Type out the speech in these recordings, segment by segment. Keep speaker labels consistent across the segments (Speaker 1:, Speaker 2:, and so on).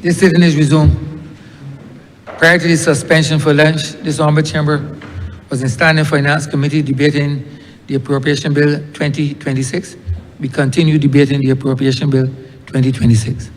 Speaker 1: This sitting is resumed. Prior to the suspension for lunch, this Honourable Chamber was in Standing Finance Committee debating the Appropriation Bill 2026. We continue debating the Appropriation Bill 2026.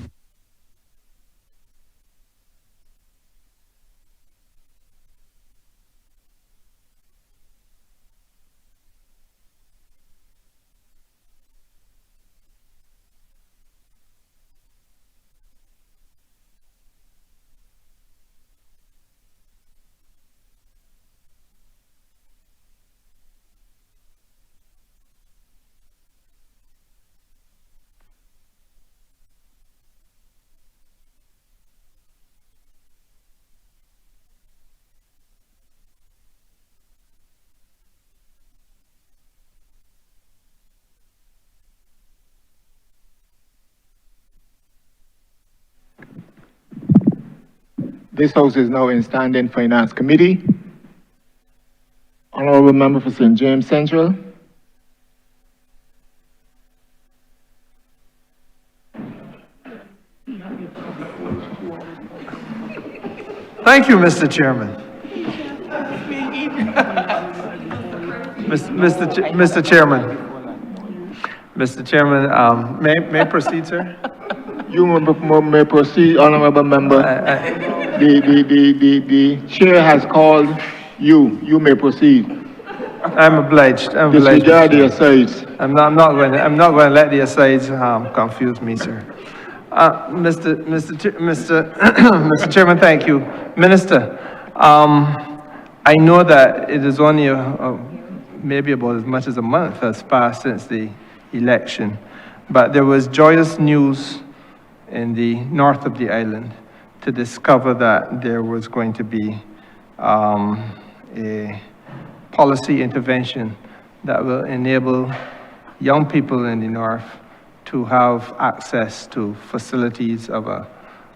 Speaker 2: This House is now in Standing Finance Committee. Honourable Member for St. James Central.
Speaker 3: Thank you, Mr. Chairman. Mr. Chairman. Mr. Chairman, may I proceed, sir?
Speaker 2: You may proceed, Honourable Member. The chair has called you. You may proceed.
Speaker 3: I'm obliged.
Speaker 2: Disregard the asides.
Speaker 3: I'm not going to let the asides confuse me, sir. Mr. Chairman, thank you. Minister, I know that it is only maybe about as much as a month has passed since the election, but there was joyous news in the north of the island to discover that there was going to be a policy intervention that will enable young people in the north to have access to facilities of a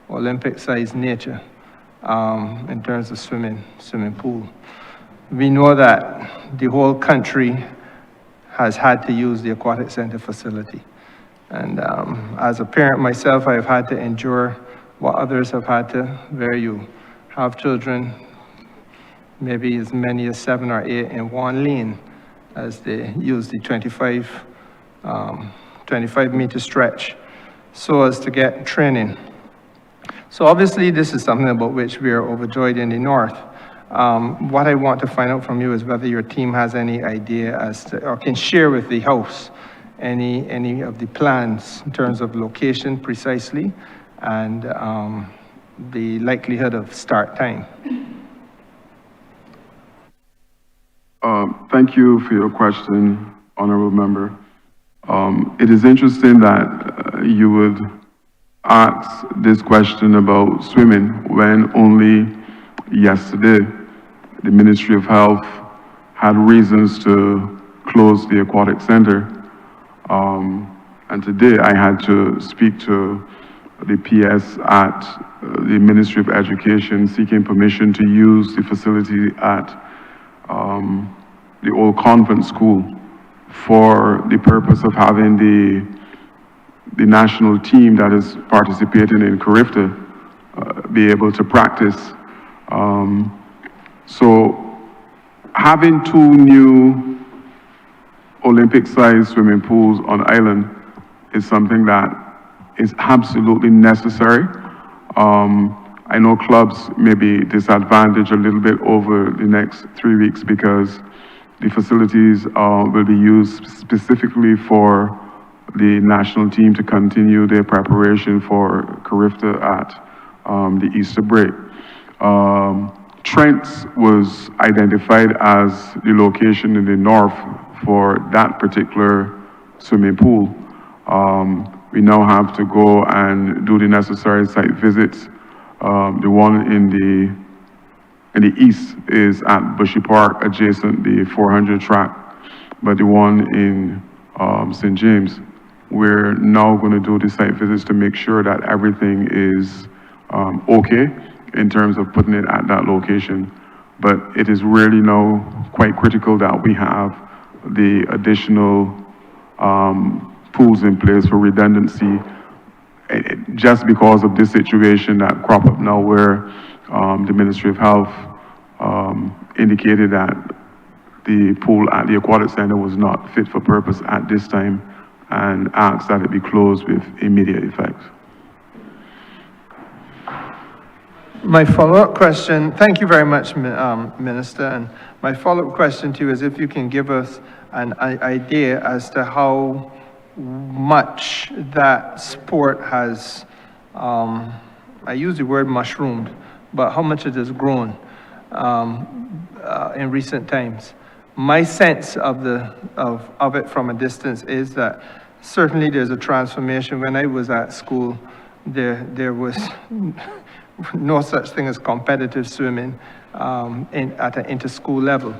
Speaker 3: Olympic-sized nature in terms of swimming pool. We know that the whole country has had to use the aquatic center facility. And as a parent myself, I've had to endure what others have had to, where you have children, maybe as many as 7 or 8 in one lane as they use the 25-meter stretch so as to get training. So obviously this is something about which we are overjoyed in the north. What I want to find out from you is whether your team has any idea as to, or can share with the House any of the plans in terms of location precisely and the likelihood of start time.
Speaker 4: Thank you for your question, Honourable Member. It is interesting that you would ask this question about swimming when only yesterday the Ministry of Health had reasons to close the aquatic center. And today I had to speak to the PS at the Ministry of Education seeking permission to use the facility at the old convent school for the purpose of having the national team that is participating in Carifta be able to practice. So having 2 new Olympic-sized swimming pools on island is something that is absolutely necessary. I know clubs may be disadvantaged a little bit over the next 3 weeks because the facilities will be used specifically for the national team to continue their preparation for Carifta at the Easter break. Trent was identified as the location in the north for that particular swimming pool. We now have to go and do the necessary site visits. The one in the in the east is at Bushy Park, adjacent the 400 track. But the one in St. James, we're now going to do the site visits to make sure that everything is okay in terms of putting it at that location. But it is really now quite critical that we have the additional pools in place for redundancy, just because of this situation that cropped up now where the Ministry of Health indicated that the pool at the Aquatic Center was not fit for purpose at this time and asked that it be closed with immediate effect.
Speaker 3: My follow-up question, thank you very much, Minister, and my follow-up question to you is if you can give us an idea as to how much that sport has, I use the word mushroomed, but how much it has grown in recent times. My sense of it from a distance is that certainly there's a transformation. When I was at school, there was no such thing as competitive swimming at an inter-school level.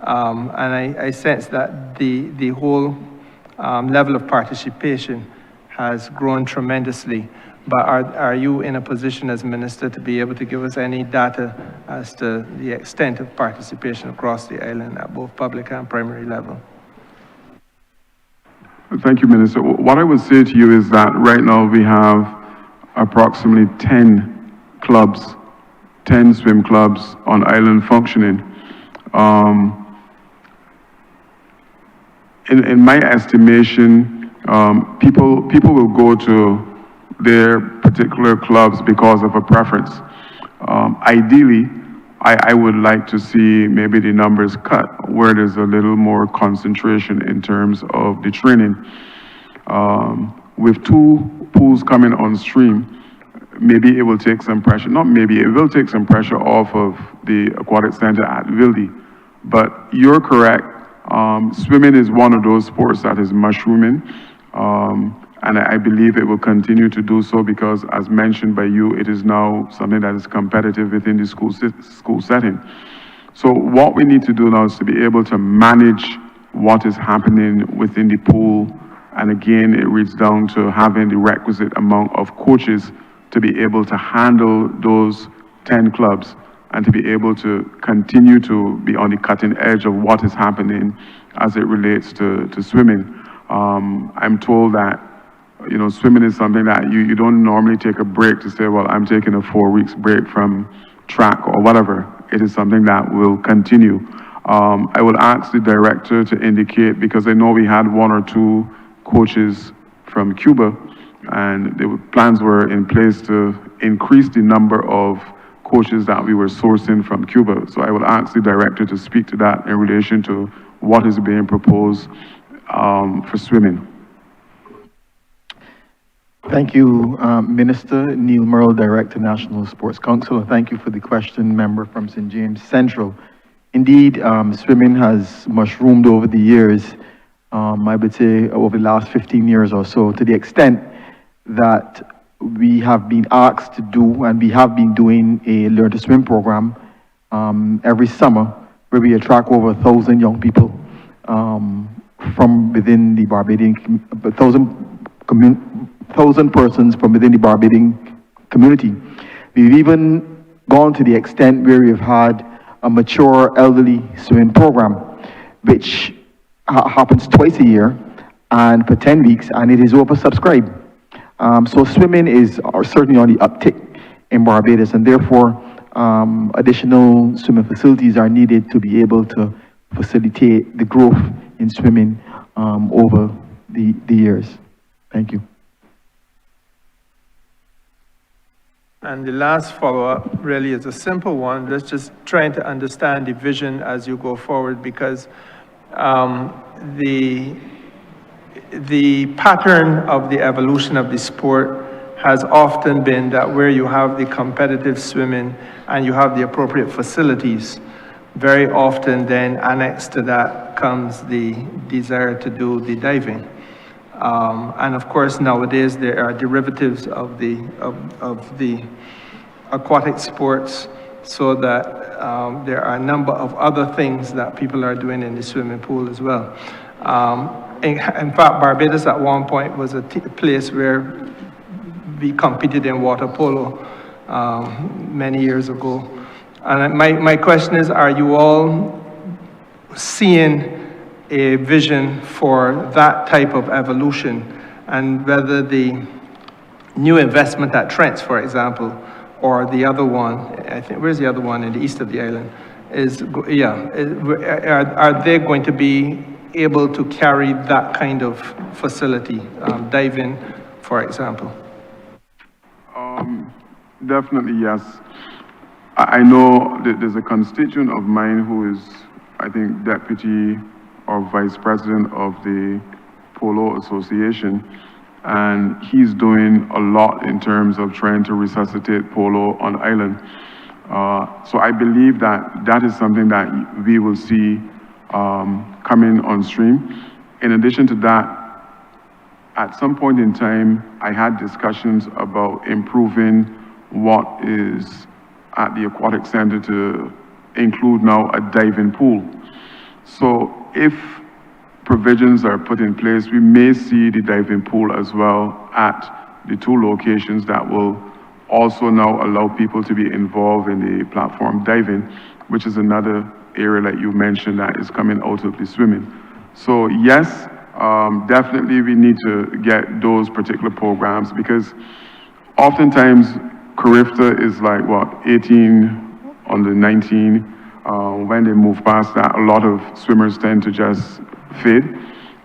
Speaker 3: And I sense that the whole level of participation has grown tremendously. But are you in a position as Minister to be able to give us any data as to the extent of participation across the island at both public and primary level?
Speaker 4: Thank you, Minister. What I would say to you is that right now we have approximately 10 clubs, 10 swim clubs on island functioning. In my estimation, people will go to their particular clubs because of a preference. Ideally, I would like to see maybe the numbers cut where there's a little more concentration in terms of the training. With 2 pools coming on stream, maybe it will take some pressure, not maybe, it will take some pressure off of the aquatic center at Wildy. But you're correct, swimming is one of those sports that is mushrooming. And I believe it will continue to do so because, as mentioned by you, it is now something that is competitive within the school setting. So what we need to do now is to be able to manage what is happening within the pool. And again, it reads down to having the requisite amount of coaches to be able to handle those 10 clubs and to be able to continue to be on the cutting edge of what is happening as it relates to swimming. I'm told that swimming is something that you don't normally take a break to say, well, I'm taking a 4 weeks break from track or whatever. It is something that will continue. I will ask the director to indicate, because I know we had 1 or 2 coaches from Cuba, and the plans were in place to increase the number of coaches that we were sourcing from Cuba. So I will ask the director to speak to that in relation to what is being proposed for swimming.
Speaker 5: Thank you, Minister. Neil Merle, Director, National Sports Council. Thank you for the question, member from St. James Central. Indeed, swimming has mushroomed over the years, I would say over the last 15 years or so, to the extent that we have been asked to do, and we have been doing, a Learn to Swim program every summer, where we attract over 1,000 young people from within the Barbadian, 1,000 persons from within the Barbadian community. We've even gone to the extent where we've had a mature elderly swimming program, which happens twice a year and for 10 weeks, and it is oversubscribed. So swimming is certainly on the uptick in Barbados, and therefore additional swimming facilities are needed to be able to facilitate the growth in swimming over the years. Thank you.
Speaker 3: And the last follow-up really is a simple one. Let's just trying to understand the vision as you go forward, because the pattern of the evolution of the sport has often been that where you have the competitive swimming and you have the appropriate facilities, very often then annexed to that comes the desire to do the diving. And of course, nowadays there are derivatives of the aquatic sports, so that there are a number of other things that people are doing in the swimming pool as well. In fact, Barbados at one point was a place where we competed in water polo many years ago. And my question is, are you all seeing a vision for that type of evolution, and whether the new investment at Trent's, for example, or the other one, I think, where's the other one in the east of the island, are they going to be able to carry that kind of facility, diving, for example?
Speaker 4: Definitely, yes. I know that there's a constituent of mine who is, I think, deputy or vice president of the Polo Association, and he's doing a lot in terms of trying to resuscitate polo on island. So I believe that that is something that we will see coming on stream. In addition to that, at some point in time, I had discussions about improving what is at the aquatic center to include now a diving pool. So if provisions are put in place, we may see the diving pool as well at the two locations that will also now allow people to be involved in the platform diving, which is another area that you mentioned that is coming out of the swimming. So yes, definitely we need to get those particular programs, because oftentimes Carifta is like, what, 18 under 19. When they move past that, a lot of swimmers tend to just fade.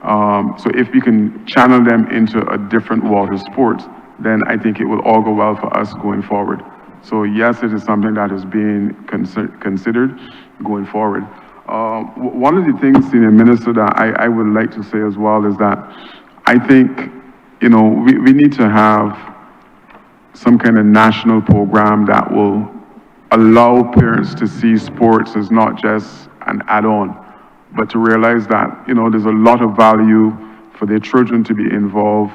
Speaker 4: So if we can channel them into a different water sport, then I think it will all go well for us going forward. So yes, it is something that is being considered going forward. One of the things, Senior Minister, that I would like to say as well is that I think, you know, we need to have some kind of national program that will allow parents to see sports as not just an add-on, but to realize that, you know, there's a lot of value for their children to be involved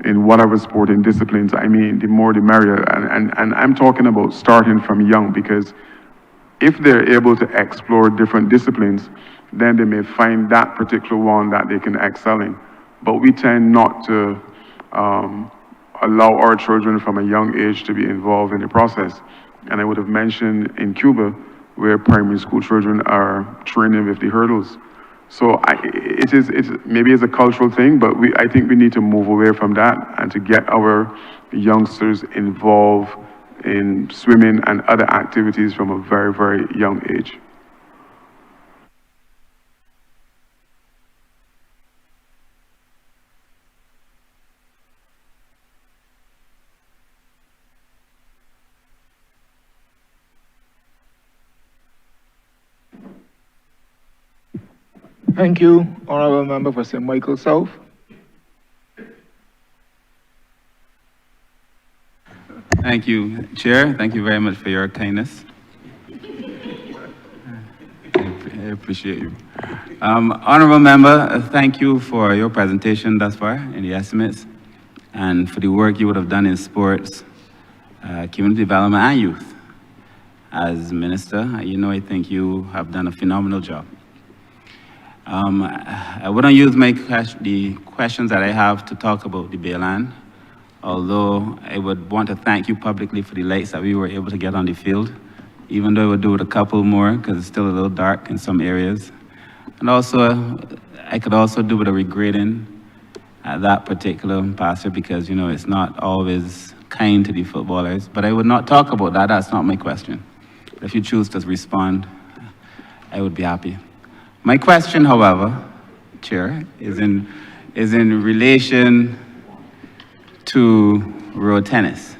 Speaker 4: in whatever sporting disciplines. I mean, the more the merrier. And I'm talking about starting from young, because if they're able to explore different disciplines, then they may find that particular one that they can excel in. But we tend not to allow our children from a young age to be involved in the process. And I would have mentioned in Cuba, where primary school children are training with the hurdles. So it's maybe it's a cultural thing, but I think we need to move away from that and to get our youngsters involved in swimming and other activities from a very, very young age.
Speaker 2: Thank you, Honourable Member for St. Michael South.
Speaker 6: Thank you, Chair. Thank you very much for your kindness. I appreciate you. Honourable Member, thank you for your presentation thus far in the estimates, and for the work you would have done in sports, community development, and youth. As Minister, you know, I think you have done a phenomenal job. I wouldn't use the questions that I have to talk about the Bayland, although I would want to thank you publicly for the lights that we were able to get on the field, even though I would do it a couple more because it's still a little dark in some areas. And also, I could also do with a regrading at that particular pasture, because, you know, it's not always kind to the footballers. But I would not talk about that. That's not my question. But if you choose to respond, I would be happy. My question, however, Chair, is in relation to road tennis.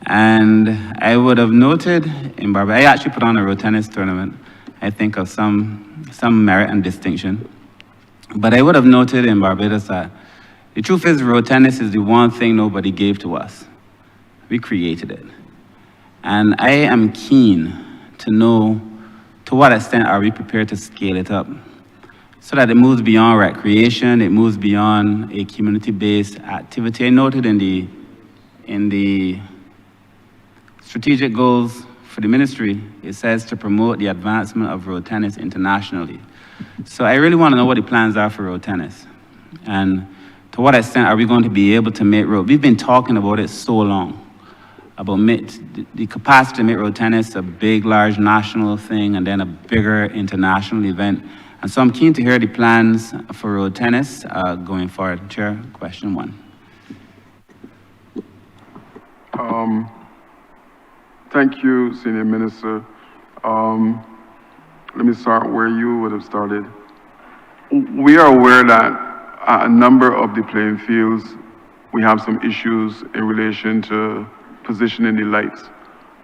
Speaker 6: And I would have noted in Barbados, I actually put on a road tennis tournament, I think of some merit and distinction. But I would have noted in Barbados that the truth is road tennis is the one thing nobody gave to us. We created it. And I am keen to know, to what extent are we prepared to scale it up so that it moves beyond recreation, it moves beyond a community-based activity. I noted in the strategic goals for the ministry, it says to promote the advancement of road tennis internationally. So I really want to know what the plans are for road tennis. And to what extent are we going to be able to make road? We've been talking about it so long, about the capacity to make road tennis a big, large national thing and then a bigger international event. And so I'm keen to hear the plans for road tennis going forward. Chair, question 1.
Speaker 4: Thank you, Senior Minister. Let me start where you would have started. We are aware that at a number of the playing fields, we have some issues in relation to positioning the lights.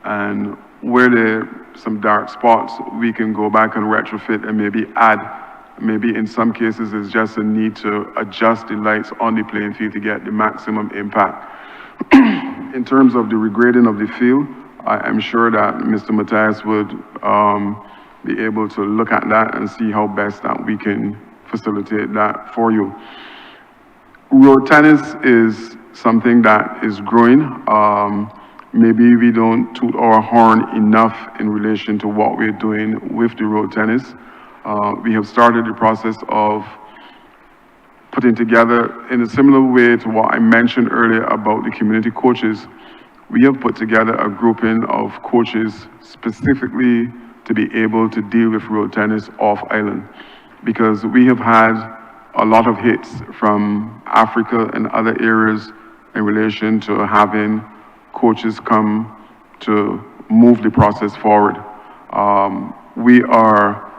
Speaker 4: And where there are some dark spots, we can go back and retrofit and maybe add. Maybe in some cases, it's just a need to adjust the lights on the playing field to get the maximum impact. In terms of the regrading of the field, I am sure that Mr. Matthias would be able to look at that and see how best that we can facilitate that for you. Road tennis is something that is growing. Maybe we don't toot our horn enough in relation to what we're doing with the road tennis. We have started the process of putting together, in a similar way to what I mentioned earlier about the community coaches, we have put together a grouping of coaches specifically to be able to deal with road tennis off island, because we have had a lot of hits from Africa and other areas in relation to having coaches come to move the process forward. We are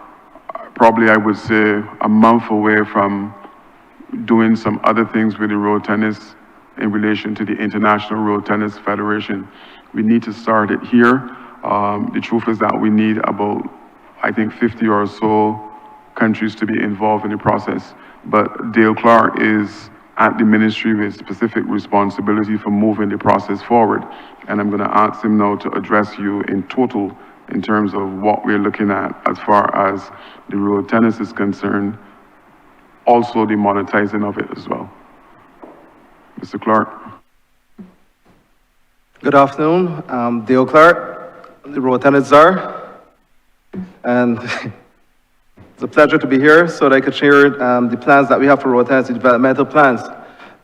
Speaker 4: probably, I would say, a month away from doing some other things with the road tennis in relation to the International Road Tennis Federation. We need to start it here. The truth is that we need about, I think, 50 or so countries to be involved in the process. But Dale Clark is at the ministry with specific responsibility for moving the process forward. And I'm gonna ask him now to address you in total in terms of what we're looking at as far as the road tennis is concerned, also the monetizing of it as well. Mr. Clark.
Speaker 7: Good afternoon. I'm Dale Clark, the road tennis czar. And it's a pleasure to be here so that I could share the plans that we have for road tennis, the developmental plans.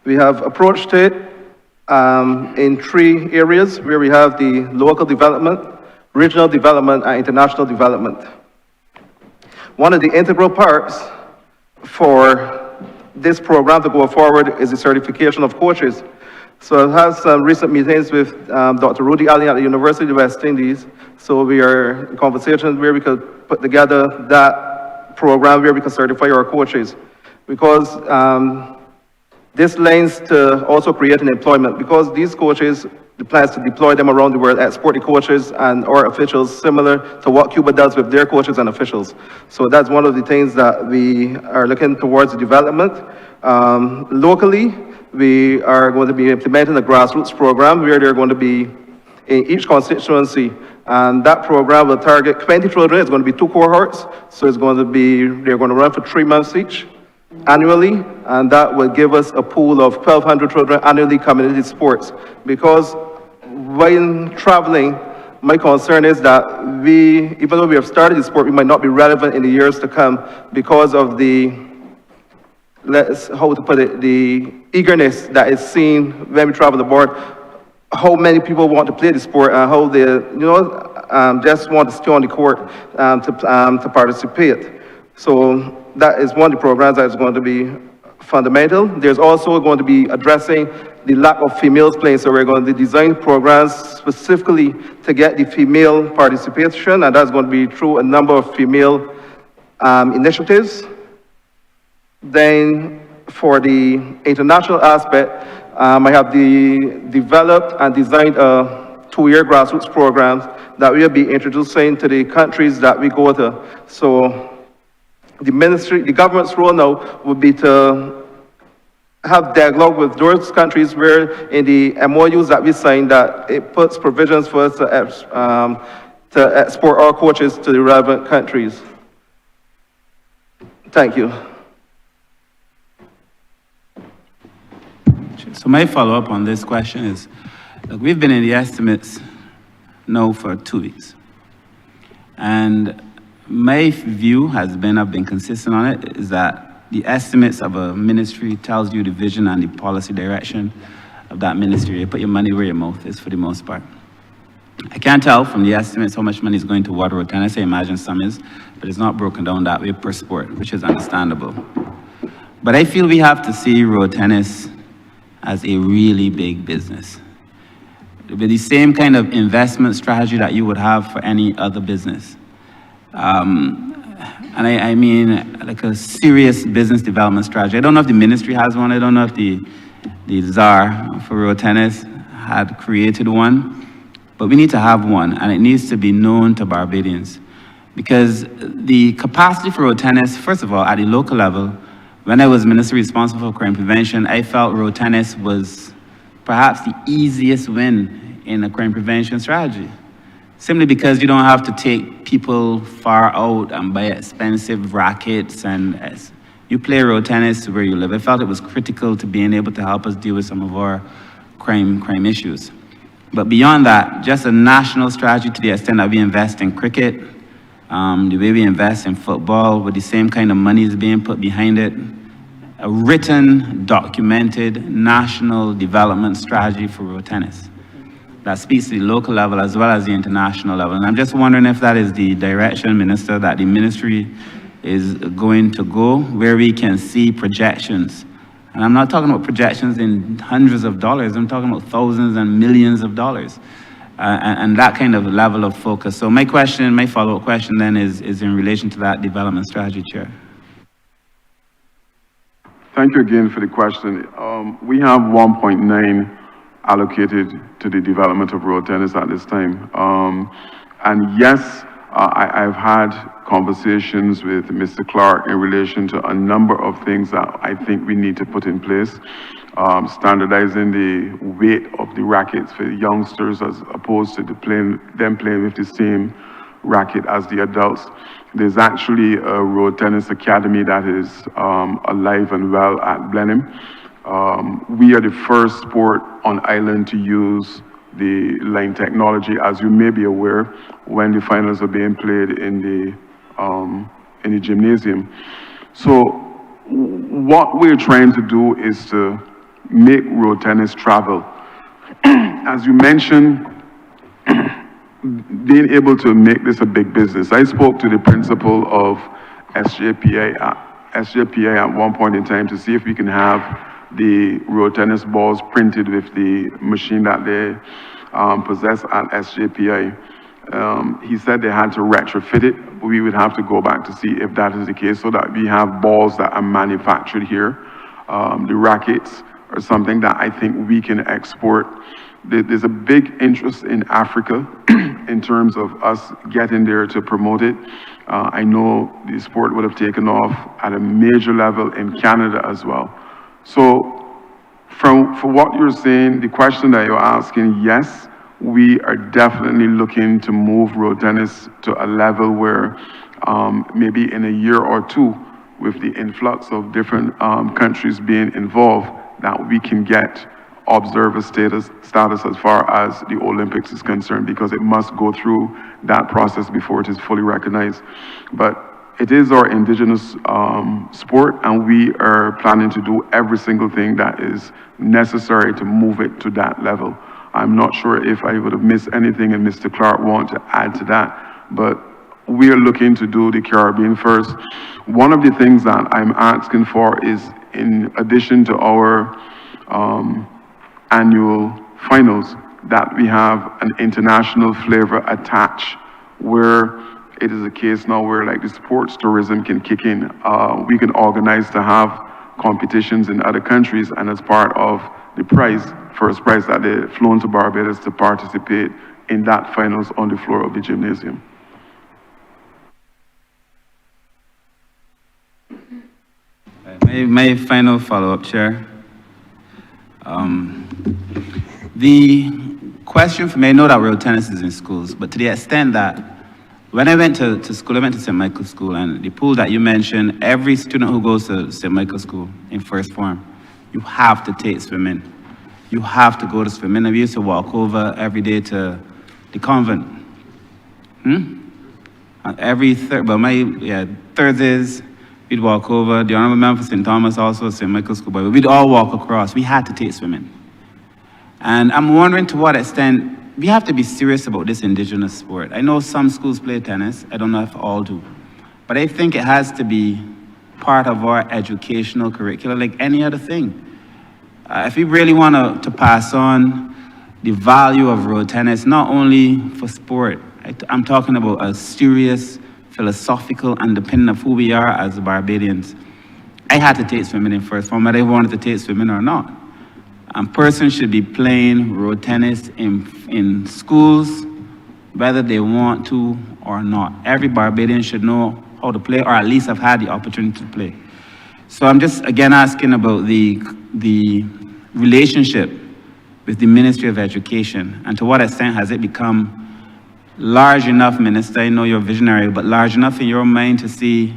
Speaker 7: We have approached it in 3 areas where we have the local development, regional development, and international development. One of the integral parts for this program to go forward is the certification of coaches. So I've had some recent meetings with Dr. Rudy Ali at the University of West Indies. So we are in conversations where we could put together that program where we could certify our coaches. Because this lends to also creating employment, because these coaches, the plans to deploy them around the world, export the coaches and our officials, similar to what Cuba does with their coaches and officials. So that's one of the things that we are looking towards development. Locally, we are going to be implementing a grassroots program where they're going to be in each constituency, and that program will target 20 children. It's going to be 2 cohorts, so it's going to be, they're going to run for 3 months each annually, and that will give us a pool of 1,200 children annually coming into sports. Because while traveling, my concern is that we, even though we have started the sport, we might not be relevant in the years to come because of the, how to put it, the eagerness that is seen when we travel abroad, how many people want to play the sport and how they, just want to stay on the court to participate. So that is one of the programs that is going to be fundamental. There's also going to be addressing the lack of females playing, so we're going to design programs specifically to get the female participation, and that's going to be through a number of female initiatives. Then for the international aspect, I have developed and designed a 2-year grassroots program that we'll be introducing to the countries that we go to. So the ministry, the government's role now would be to have dialogue with those countries where in the MOUs that we signed that it puts provisions for us to export our coaches to the relevant countries. Thank you.
Speaker 6: So my follow-up on this question is, look, we've been in the estimates now for 2 weeks. And my view has been, I've been consistent on it, is that the estimates of a ministry tells you the vision and the policy direction of that ministry. You put your money where your mouth is for the most part. I can't tell from the estimates how much money is going to what road tennis. I imagine some is, but it's not broken down that way per sport, which is understandable. But I feel we have to see road tennis as a really big business. With the same kind of investment strategy that you would have for any other business. And I mean like a serious business development strategy. I don't know if the ministry has one. I don't know if the czar for road tennis had created one. But we need to have one, and it needs to be known to Barbadians. Because the capacity for road tennis, first of all, at the local level, when I was minister responsible for crime prevention, I felt road tennis was perhaps the easiest win in a crime prevention strategy. Simply because you don't have to take people far out and buy expensive rackets, and you play road tennis where you live. I felt it was critical to being able to help us deal with some of our crime issues. But beyond that, just a national strategy to the extent that we invest in cricket, the way we invest in football, with the same kind of money is being put behind it. A written, documented, national development strategy for road tennis that speaks to the local level as well as the international level. And I'm just wondering if that is the direction, Minister, that the ministry is going to go, where we can see projections. And I'm not talking about projections in hundreds of dollars, I'm talking about thousands and millions of dollars. And that kind of level of focus. So my question, my follow-up question then is in relation to that development strategy, Chair.
Speaker 4: Thank you again for the question. We have 1.9 allocated to the development of road tennis at this time. And yes, I've had conversations with Mr. Clark in relation to a number of things that I think we need to put in place. Standardizing the weight of the rackets for the youngsters as opposed to them playing with the same racket as the adults. There's actually a road tennis academy that is alive and well at Blenheim. We are the first sport on island to use the line technology, as you may be aware, when the finals are being played in the gymnasium. So what we're trying to do is to make road tennis travel. As you mentioned, being able to make this a big business. I spoke to the principal of SJPA at one point in time to see if we can have the road tennis balls printed with the machine that they possess at SJPA. He said they had to retrofit it. We would have to go back to see if that is the case so that we have balls that are manufactured here. The rackets are something that I think we can export. There's a big interest in Africa in terms of us getting there to promote it. I know the sport would have taken off at a major level in Canada as well. So for what you're saying, the question that you're asking, yes, we are definitely looking to move road tennis to a level where maybe in a year or two, with the influx of different countries being involved, that we can get observer status as far as the Olympics is concerned, because it must go through that process before it is fully recognized. But it is our indigenous sport, and we are planning to do every single thing that is necessary to move it to that level. I'm not sure if I would have missed anything and Mr. Clark want to add to that, but we are looking to do the Caribbean first. One of the things that I'm asking for is, in addition to our annual finals, that we have an international flavor attached, where it is a case now where like the sports tourism can kick in. We can organize to have competitions in other countries, and as part of the first prize that they flown to Barbados to participate in that finals on the floor of the gymnasium.
Speaker 6: My final follow-up, Chair. The question for me, I know that road tennis is in schools, but to the extent that when I went to school, I went to St. Michael's School, and the pool that you mentioned, every student who goes to St. Michael's School in first form, you have to take swimming. You have to go to swimming. And we used to walk over every day to the convent. Every Thursdays, we'd walk over. The Honourable Member for St. Thomas, also St. Michael's School, but we'd all walk across. We had to take swimming. And I'm wondering to what extent we have to be serious about this indigenous sport. I know some schools play tennis. I don't know if all do. But I think it has to be part of our educational curriculum like any other thing. If we really want to pass on the value of road tennis, not only for sport, I'm talking about a serious philosophical underpinning of who we are as Barbadians. I had to take swimming in first form, whether I wanted to take swimming or not. A person should be playing road tennis in schools, whether they want to or not. Every Barbadian should know how to play, or at least have had the opportunity to play. So I'm just again asking about the relationship with the Ministry of Education, and to what extent has it become large enough, Minister, I know you're visionary, but large enough in your mind to see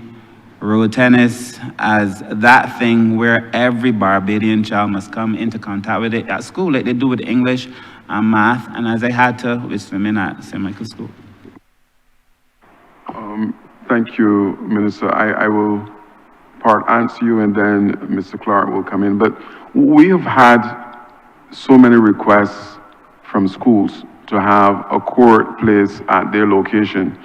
Speaker 6: road tennis as that thing where every Barbadian child must come into contact with it at school, like they do with English and math, and as I had to with swimming at St. Michael's School.
Speaker 4: Thank you, Minister. I will part answer you and then Mr. Clark will come in. But we have had so many requests from schools to have a court placed at their location.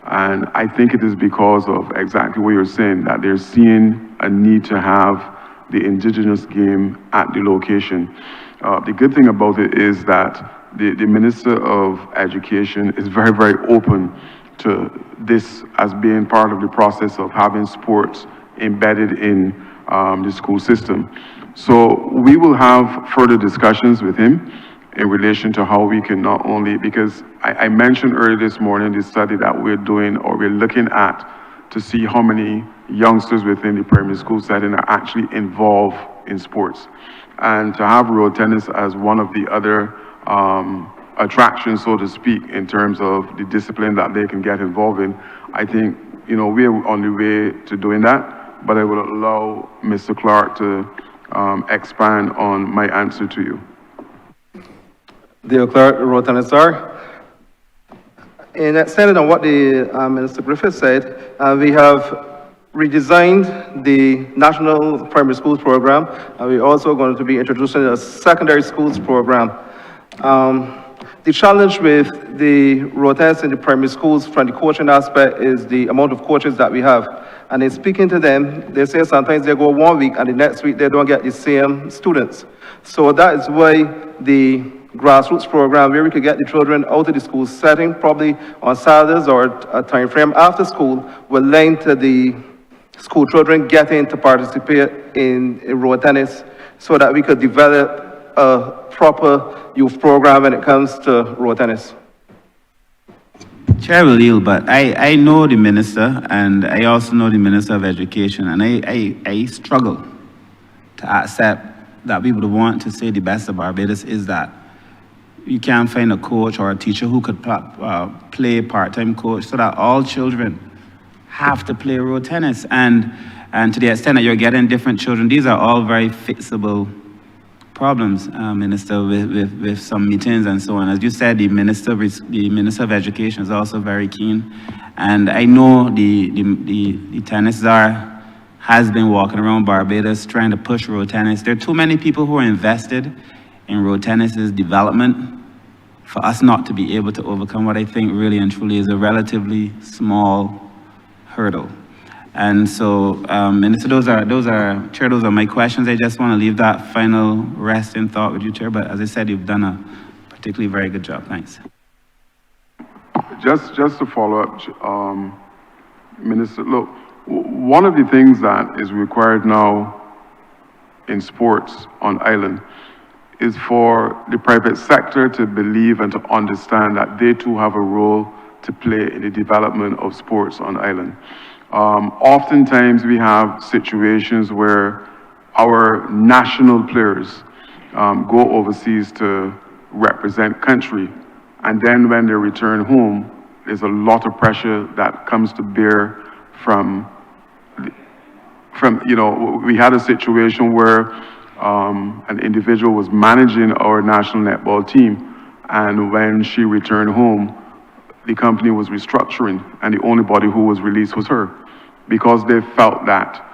Speaker 4: And I think it is because of exactly what you're saying, that they're seeing a need to have the indigenous game at the location. The good thing about it is that the Minister of Education is very, very open to this as being part of the process of having sports embedded in the school system. So we will have further discussions with him in relation to how we can not only, because I mentioned earlier this morning the study that we're doing, or we're looking at, to see how many youngsters within the primary school setting are actually involved in sports. And to have road tennis as one of the other attractions, so to speak, in terms of the discipline that they can get involved in, I think, you know, we're on the way to doing that, but I will allow Mr. Clark to expand on my answer to you.
Speaker 7: Dear Clerk, road tennis, sir. In extending on what the Minister Griffith said, we have redesigned the National Primary Schools Program, and we're also going to be introducing a secondary schools program. The challenge with the road tennis in the primary schools from the coaching aspect is the amount of coaches that we have. And in speaking to them, they say sometimes they go 1 week and the next week they don't get the same students. So that is why the grassroots program, where we could get the children out of the school setting, probably on Saturdays or a time frame after school, will lend to the school children getting to participate in road tennis so that we could develop a proper youth program when it comes to road tennis.
Speaker 6: Chair will yield, but I know the Minister, and I also know the Minister of Education, and I struggle to accept that we would want to say the best of Barbados is that you can't find a coach or a teacher who could play part-time coach, so that all children have to play road tennis. And to the extent that you're getting different children, these are all very fixable problems, Minister, with some meetings and so on. As you said, the Minister of Education is also very keen. And I know the tennis czar has been walking around Barbados trying to push road tennis. There are too many people who are invested in road tennis's development for us not to be able to overcome what I think really and truly is a relatively small hurdle. And so, Minister, those are, Chair, those are my questions. I just want to leave that final rest in thought with you, Chair. But as I said, you've done a particularly very good job. Thanks.
Speaker 4: Just to follow up, Minister, look, one of the things that is required now in sports on island is for the private sector to believe and to understand that they too have a role to play in the development of sports on island. Oftentimes we have situations where our national players go overseas to represent country, and then when they return home, there's a lot of pressure that comes to bear from, you know, we had a situation where an individual was managing our national netball team, And when she returned home, the company was restructuring, and the only body who was released was her, because they felt that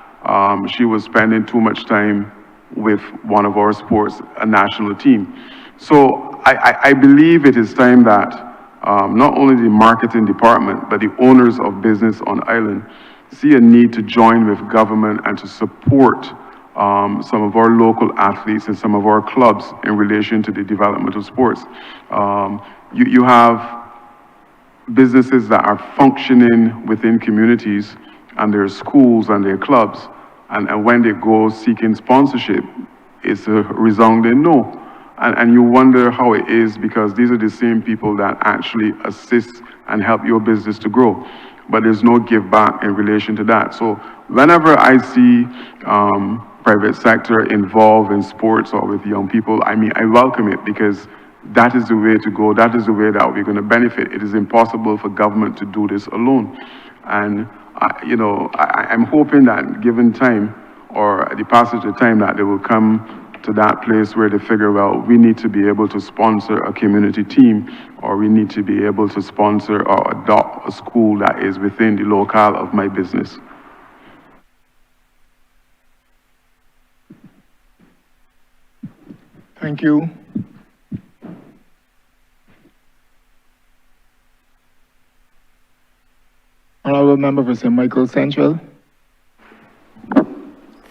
Speaker 4: she was spending too much time with one of our sports, a national team. So I believe it is time that not only the marketing department, but the owners of business on island see a need to join with government and to support some of our local athletes and some of our clubs in relation to the development of sports. You have businesses that are functioning within communities and their schools and their clubs, and when they go seeking sponsorship, it's a resounding no. And you wonder how it is, because these are the same people that actually assist and help your business to grow. But there's no give back in relation to that. So whenever I see private sector involved in sports or with young people, I mean, I welcome it, because that is the way to go. That is the way that we're going to benefit. It is impossible for government to do this alone. And, I'm hoping that given time, or the passage of time, that they will come to that place where they figure, well, we need to be able to sponsor a community team, or we need to be able to sponsor or adopt a school that is within the locale of my business.
Speaker 2: Thank you. Honourable Member for St. Michael Central.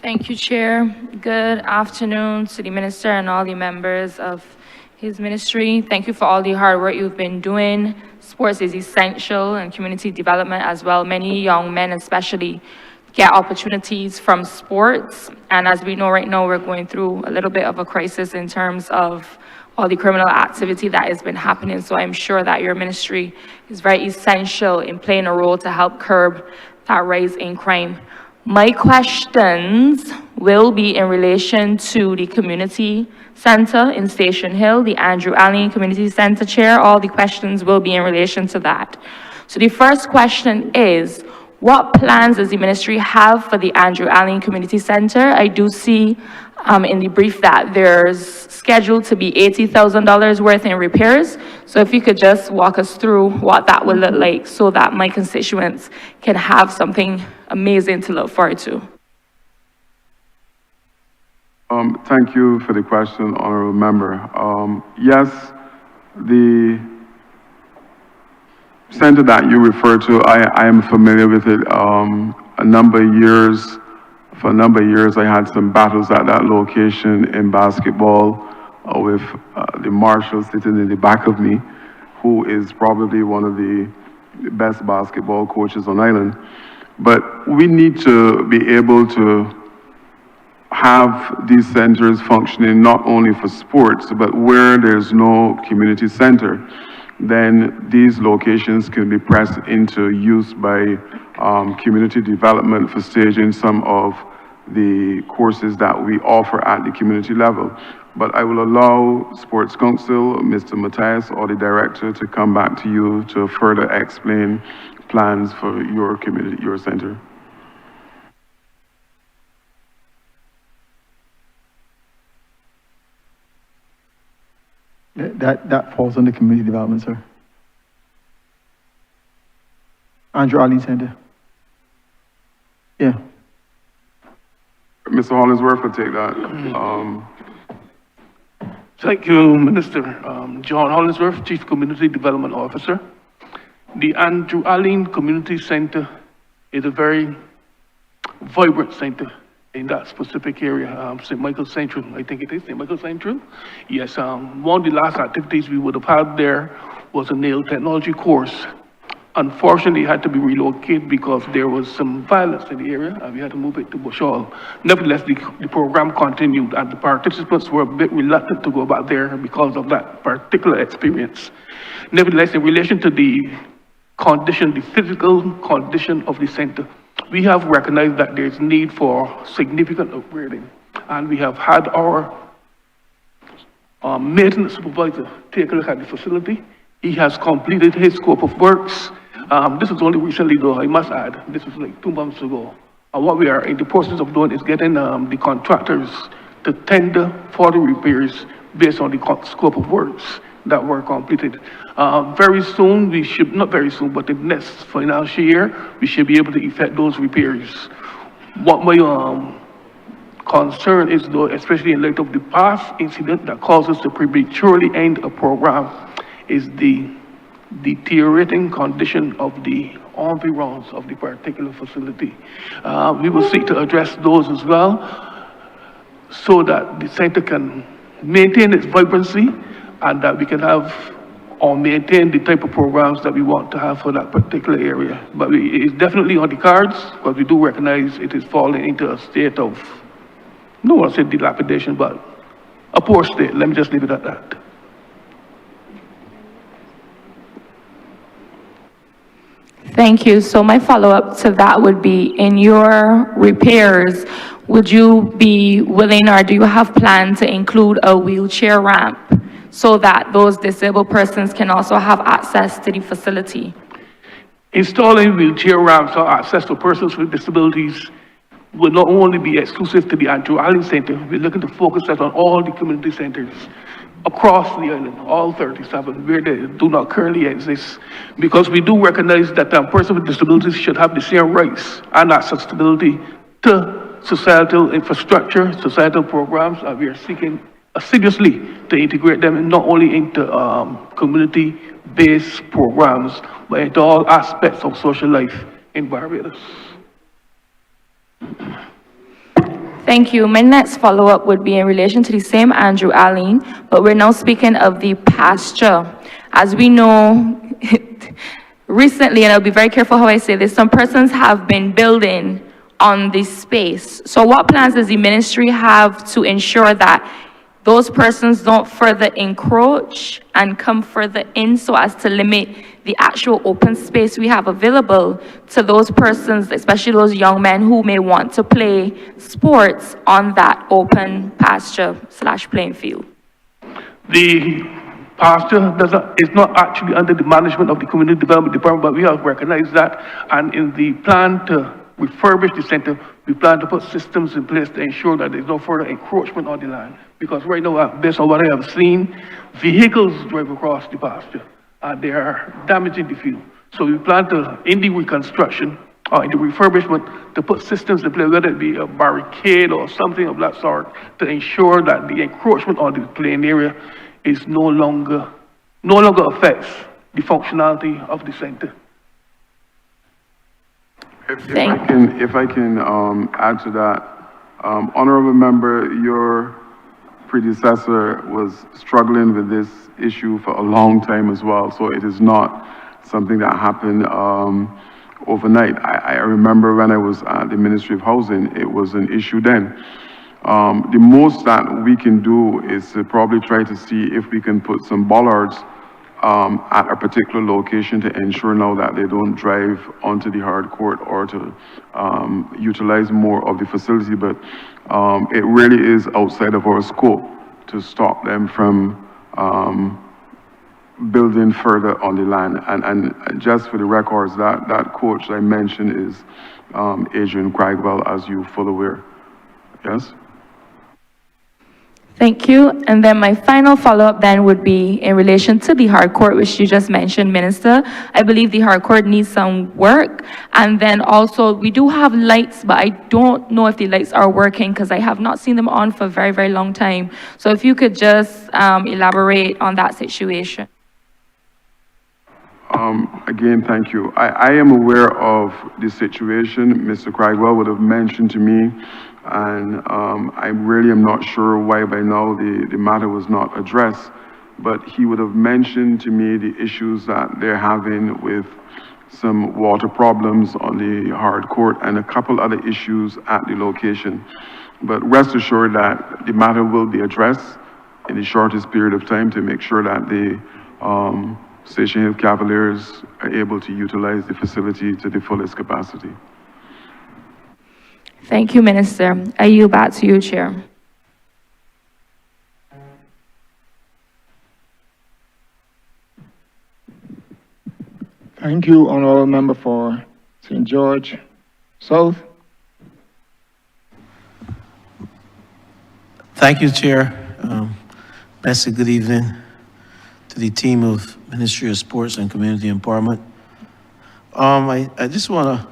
Speaker 8: Thank you, Chair. Good afternoon to the Minister and all the members of his ministry. Thank you for all the hard work you've been doing. Sports is essential in community development as well. Many young men especially get opportunities from sports. And as we know right now, we're going through a little bit of a crisis in terms of all the criminal activity that has been happening. So I'm sure that your ministry is very essential in playing a role to help curb that rise in crime. My questions will be in relation to the community center in Station Hill, the Andrew Allen Community Center Chair. All the questions will be in relation to that. So the first question is, what plans does the ministry have for the Andrew Allen Community Center? I do see in the brief that there's scheduled to be $80,000 worth in repairs. So if you could just walk us through what that will look like so that my constituents can have something amazing to look forward to.
Speaker 4: Thank you for the question, Honourable Member. Yes, the center that you refer to, I am familiar with it. For a number of years, I had some battles at that location in basketball with the marshal sitting in the back of me, who is probably one of the best basketball coaches on island. But we need to be able to have these centers functioning not only for sports, but where there's no community center, then these locations can be pressed into use by community development for staging some of the courses that we offer at the community level. But I will allow Sports Council, Mr. Matthias, or the director to come back to you to further explain plans for your community, your center.
Speaker 5: That falls under community development, sir. Andrew Allen Center. Yeah.
Speaker 4: Mr. Hollingsworth will take that.
Speaker 9: Thank you, Minister. John Hollingsworth, Chief Community Development Officer. The Andrew Allen Community Center is a very vibrant center in that specific area, St. Michael Central, I think it is, St. Michael Central. Yes, one of the last activities we would have had there was a nail technology course. Unfortunately, it had to be relocated because there was some violence in the area, and we had to move it to Bush Hall. Nevertheless, the program continued, and the participants were a bit reluctant to go back there because of that particular experience. Nevertheless, in relation to the condition, the physical condition of the center, we have recognized that there's need for significant upgrading, and we have had our maintenance supervisor take a look at the facility. He has completed his scope of works. This was only recently, though, I must add. This was like 2 months ago. And what we are in the process of doing is getting the contractors to tender for the repairs based on the scope of works. that were completed. Very soon, we should, not very soon, but the next financial year, we should be able to effect those repairs. What my concern is, though, especially in light of the past incident that caused us to prematurely end a program, is the deteriorating condition of the environs of the particular facility. We will seek to address those as well, so that the center can maintain its vibrancy and that we can have or maintain the type of programs that we want to have for that particular area. But it's definitely on the cards, because we do recognize it is falling into a state of, I don't want to say dilapidation, but a poor state. Let me just leave it at that.
Speaker 8: Thank you. So my follow-up to that would be, in your repairs, would you be willing, or do you have plans to include a wheelchair ramp so that those disabled persons can also have access to the facility?
Speaker 9: Installing wheelchair ramps or access to persons with disabilities will not only be exclusive to the Andrew Allen Center. We're looking to focus that on all the community centers across the island, all 37, where they do not currently exist. Because we do recognize that persons with disabilities should have the same rights and accessibility to societal infrastructure, societal programs, and we are seeking assiduously to integrate them not only into community-based programs, but into all aspects of social life in Barbados.
Speaker 8: Thank you. My next follow-up would be in relation to the same Andrew Allen, but we're now speaking of the pasture. As we know, recently, and I'll be very careful how I say this, some persons have been building on this space. So what plans does the ministry have to ensure that those persons don't further encroach and come further in, so as to limit the actual open space we have available to those persons, especially those young men who may want to play sports on that open pasture / playing field?
Speaker 9: The pasture is not actually under the management of the Community Development Department, but we have recognized that, and in the plan to refurbish the center, we plan to put systems in place to ensure that there's no further encroachment on the land. Because right now, based on what I have seen, vehicles drive across the pasture and they are damaging the field. So we plan to, in the reconstruction or in the refurbishment, to put systems in place, whether it be a barricade or something of that sort, to ensure that the encroachment on the playing area is no longer affects the functionality of the center.
Speaker 4: If I can add to that, Honourable Member, your predecessor was struggling with this issue for a long time as well, so it is not something that happened overnight. I remember when I was at the Ministry of Housing, it was an issue then. The most that we can do is to probably try to see if we can put some bollards at a particular location to ensure now that they don't drive onto the hard court or to utilize more of the facility, but it really is outside of our scope to stop them from building further on the land. And just for the records, that coach I mentioned is Adrian Craigbell, as you fully aware. Yes?
Speaker 8: Thank you. And then my final follow-up then would be in relation to the hard court, which you just mentioned, Minister. I believe the hard court needs some work. And then also, we do have lights, but I don't know if the lights are working because I have not seen them on for a very, very long time. So if you could just elaborate on that situation.
Speaker 4: Again, thank you. I am aware of the situation Mr. Craigbell would have mentioned to me, and I really am not sure why by now the matter was not addressed, but he would have mentioned to me the issues that they're having with some water problems on the hard court and a couple other issues at the location. But rest assured that the matter will be addressed in the shortest period of time to make sure that the Station Hill Cavaliers are able to utilize the facility to the fullest capacity.
Speaker 8: Thank you, Minister. I yield back to you, Chair.
Speaker 2: Thank you, Honourable Member for St. George South.
Speaker 10: Thank you, Chair. Best good evening to the team of Ministry of Sports and Community Empowerment. I just want to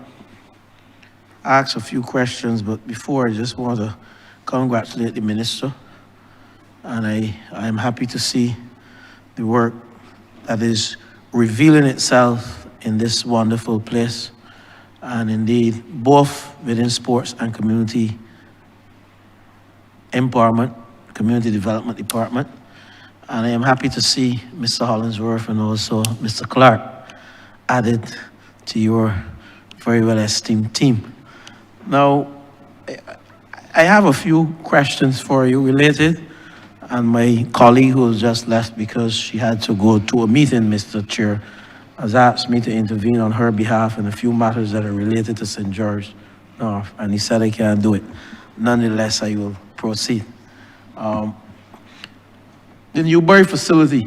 Speaker 10: ask a few questions, but before, I just want to congratulate the minister. And I am happy to see the work that is revealing itself in this wonderful place. And indeed, both within sports and community empowerment, community development department. And I am happy to see Mr. Hollingsworth and also Mr. Clark added to your very well esteemed team. Now, I have a few questions for you related, and my colleague who has just left because she had to go to a meeting, Mr. Chair, has asked me to intervene on her behalf in a few matters that are related to St. George North, and he said I can't do it. Nonetheless, I will proceed. The Newbury facility.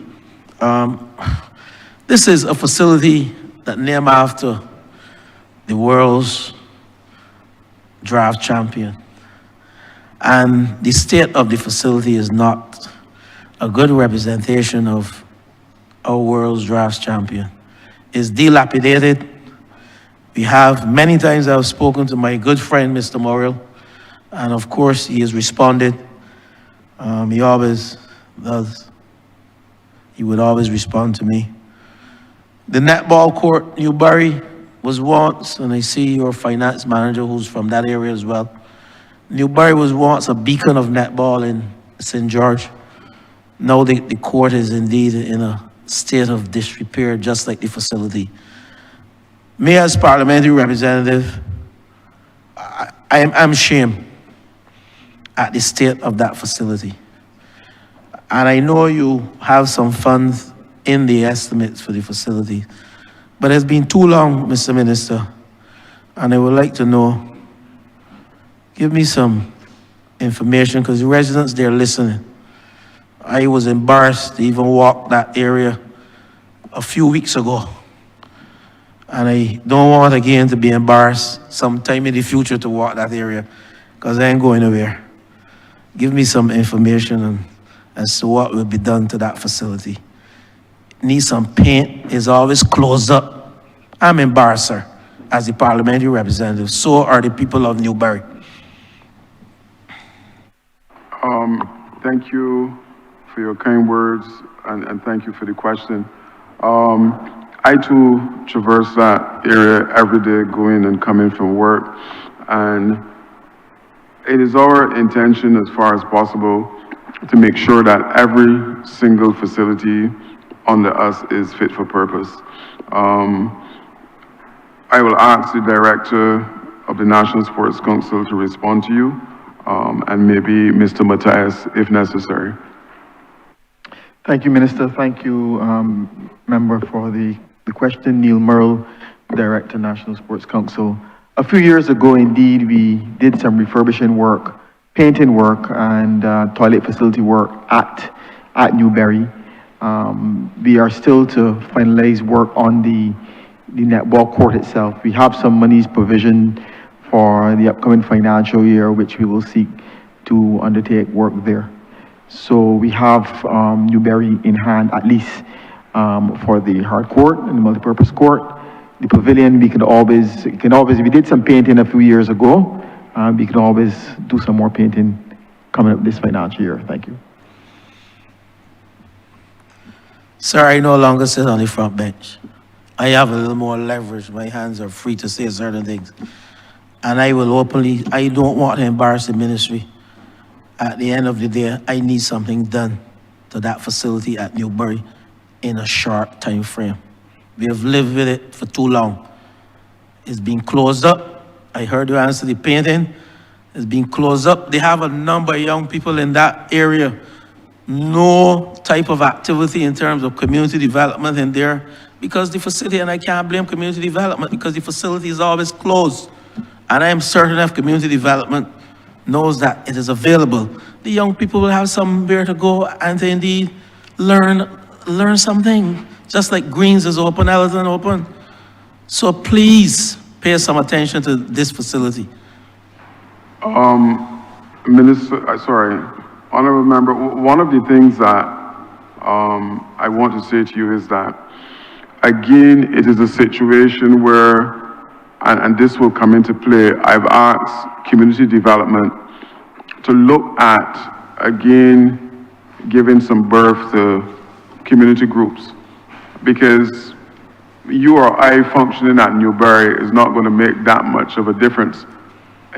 Speaker 10: This is a facility that named after the world's draft champion. And the state of the facility is not a good representation of our world's draft champion. It's dilapidated. We have, many times I've spoken to my good friend, Mr. Morrill, and of course he has responded. He always does. He would always respond to me. The netball court, Newbury, was once, and I see your finance manager who's from that area as well. Newbury was once a beacon of netball in St. George. Now the court is indeed in a state of disrepair, just like the facility. Me as parliamentary representative, I'm ashamed at the state of that facility. And I know you have some funds in the estimates for the facility, but it's been too long, Mr. Minister, and I would like to know, give me some information, because the residents there listening. I was embarrassed to even walk that area a few weeks ago. And I don't want again to be embarrassed sometime in the future to walk that area, because I ain't going nowhere. Give me some information as to what will be done to that facility. Needs some paint, is always closed up. I'm embarrassed, sir, as the parliamentary representative. So are the people of Newbury.
Speaker 4: Thank you for your kind words, and thank you for the question. I too traverse that area every day, going and coming from work, and it is our intention as far as possible to make sure that every single facility under us is fit for purpose. I will ask the director of the National Sports Council to respond to you, and maybe Mr. Matthias if necessary.
Speaker 5: Thank you, Minister. Thank you, member, for the question. Neil Merle, Director, National Sports Council. A few years ago, indeed, we did some refurbishing work, painting work, and toilet facility work at Newbury. We are still to finalize work on the netball court itself. We have some monies provisioned for the upcoming financial year, which we will seek to undertake work there. So we have Newbury in hand, at least for the hard court and the multipurpose court. The pavilion, we did some painting a few years ago. We can always do some more painting coming up this financial year. Thank you.
Speaker 10: Sir, I no longer sit on the front bench. I have a little more leverage. My hands are free to say certain things. And I will openly, I don't want to embarrass the ministry. At the end of the day, I need something done to that facility at Newbury in a short time frame. We have lived with it for too long. It's been closed up. I heard you answer the painting. It's been closed up. They have a number of young people in that area. No type of activity in terms of community development in there because the facility, and I can't blame community development because the facility is always closed. And I am certain if community development knows that it is available, the young people will have somewhere to go and to indeed learn something. Just like Greens is open, Elton open. So please pay some attention to this facility.
Speaker 4: Honourable Member, one of the things that I want to say to you is that, again, it is a situation where, and this will come into play, I've asked community development to look at, again, giving some birth to community groups. Because you or I functioning at Newberry is not going to make that much of a difference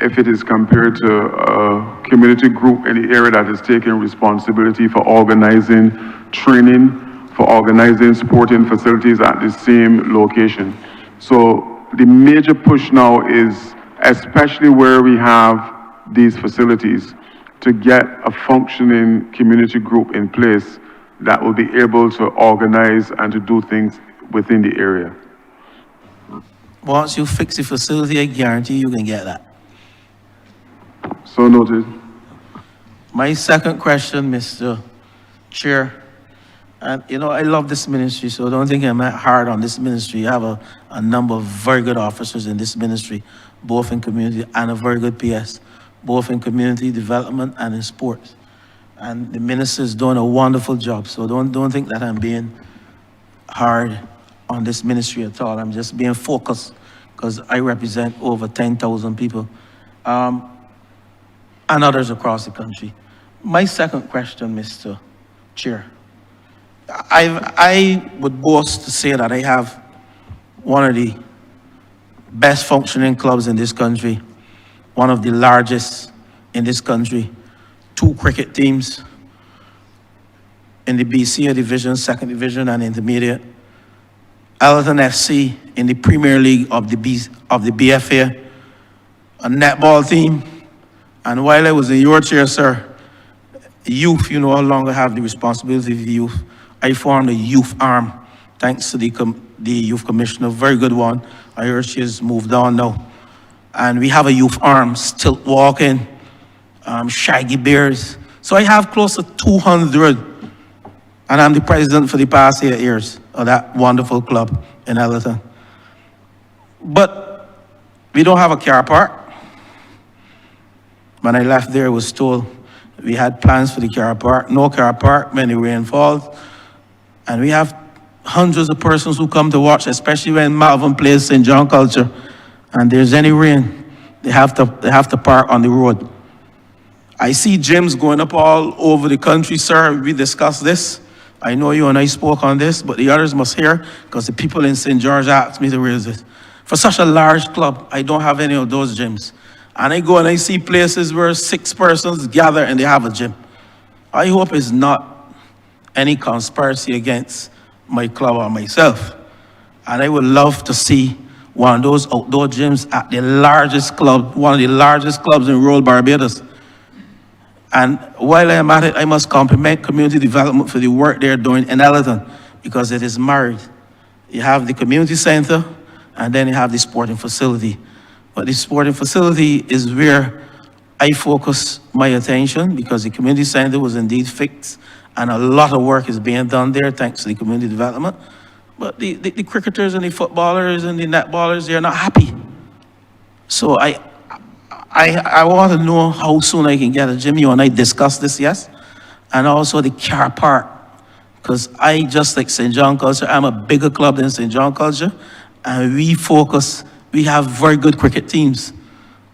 Speaker 4: if it is compared to a community group in the area that is taking responsibility for organizing training, for organizing sporting facilities at the same location. So the major push now is, especially where we have these facilities, to get a functioning community group in place that will be able to organize and to do things within the area.
Speaker 10: Once you fix the facility, I guarantee you can get that.
Speaker 4: So noted.
Speaker 10: My second question, Mr. Chair, and you know, I love this ministry, so don't think I'm hard on this ministry. You have a number of very good officers in this ministry, both in community and a very good PS, both in community development and in sports. And the minister is doing a wonderful job, so don't think that I'm being hard on this ministry at all. I'm just being focused because I represent over 10,000 people. And others across the country. My second question, Mr. Chair. I would boast to say that I have one of the best functioning clubs in this country, one of the largest in this country, 2 cricket teams in the BC division, second division and intermediate, Elton FC in the Premier League of the BFA, a netball team. And while I was in your chair, sir, youth, you no longer have the responsibility of the youth. I formed a youth arm, thanks to the youth commissioner, very good one. I heard she has moved on now. And we have a youth arm, stilt walking, shaggy bears. So I have close to 200, and I'm the president for the past 8 years of that wonderful club in Elton. But we don't have a car park. When I left there, I was told we had plans for the car park, no car park, many rainfalls. And we have hundreds of persons who come to watch, especially when Malvern plays St. John Culture. And there's any rain, they have to park on the road. I see gyms going up all over the country, sir. We discussed this. I know you and I spoke on this, but the others must hear, because the people in St. George asked me to raise this. For such a large club, I don't have any of those gyms. And I go and I see places where 6 persons gather and they have a gym. I hope it's not any conspiracy against my club or myself. And I would love to see one of those outdoor gyms at the largest club, one of the largest clubs in rural Barbados. And while I'm at it, I must compliment community development for the work they're doing in Elton, because it is married. You have the community center, and then you have the sporting facility. But the sporting facility is where I focus my attention, because the community center was indeed fixed, and a lot of work is being done there thanks to the community development. But the cricketers and the footballers and the netballers, they're not happy. So I want to know how soon I can get a gym. You and I discussed this, yes? And also the car park, because I, just like St. John Culture, I'm a bigger club than St. John Culture, and we have very good cricket teams.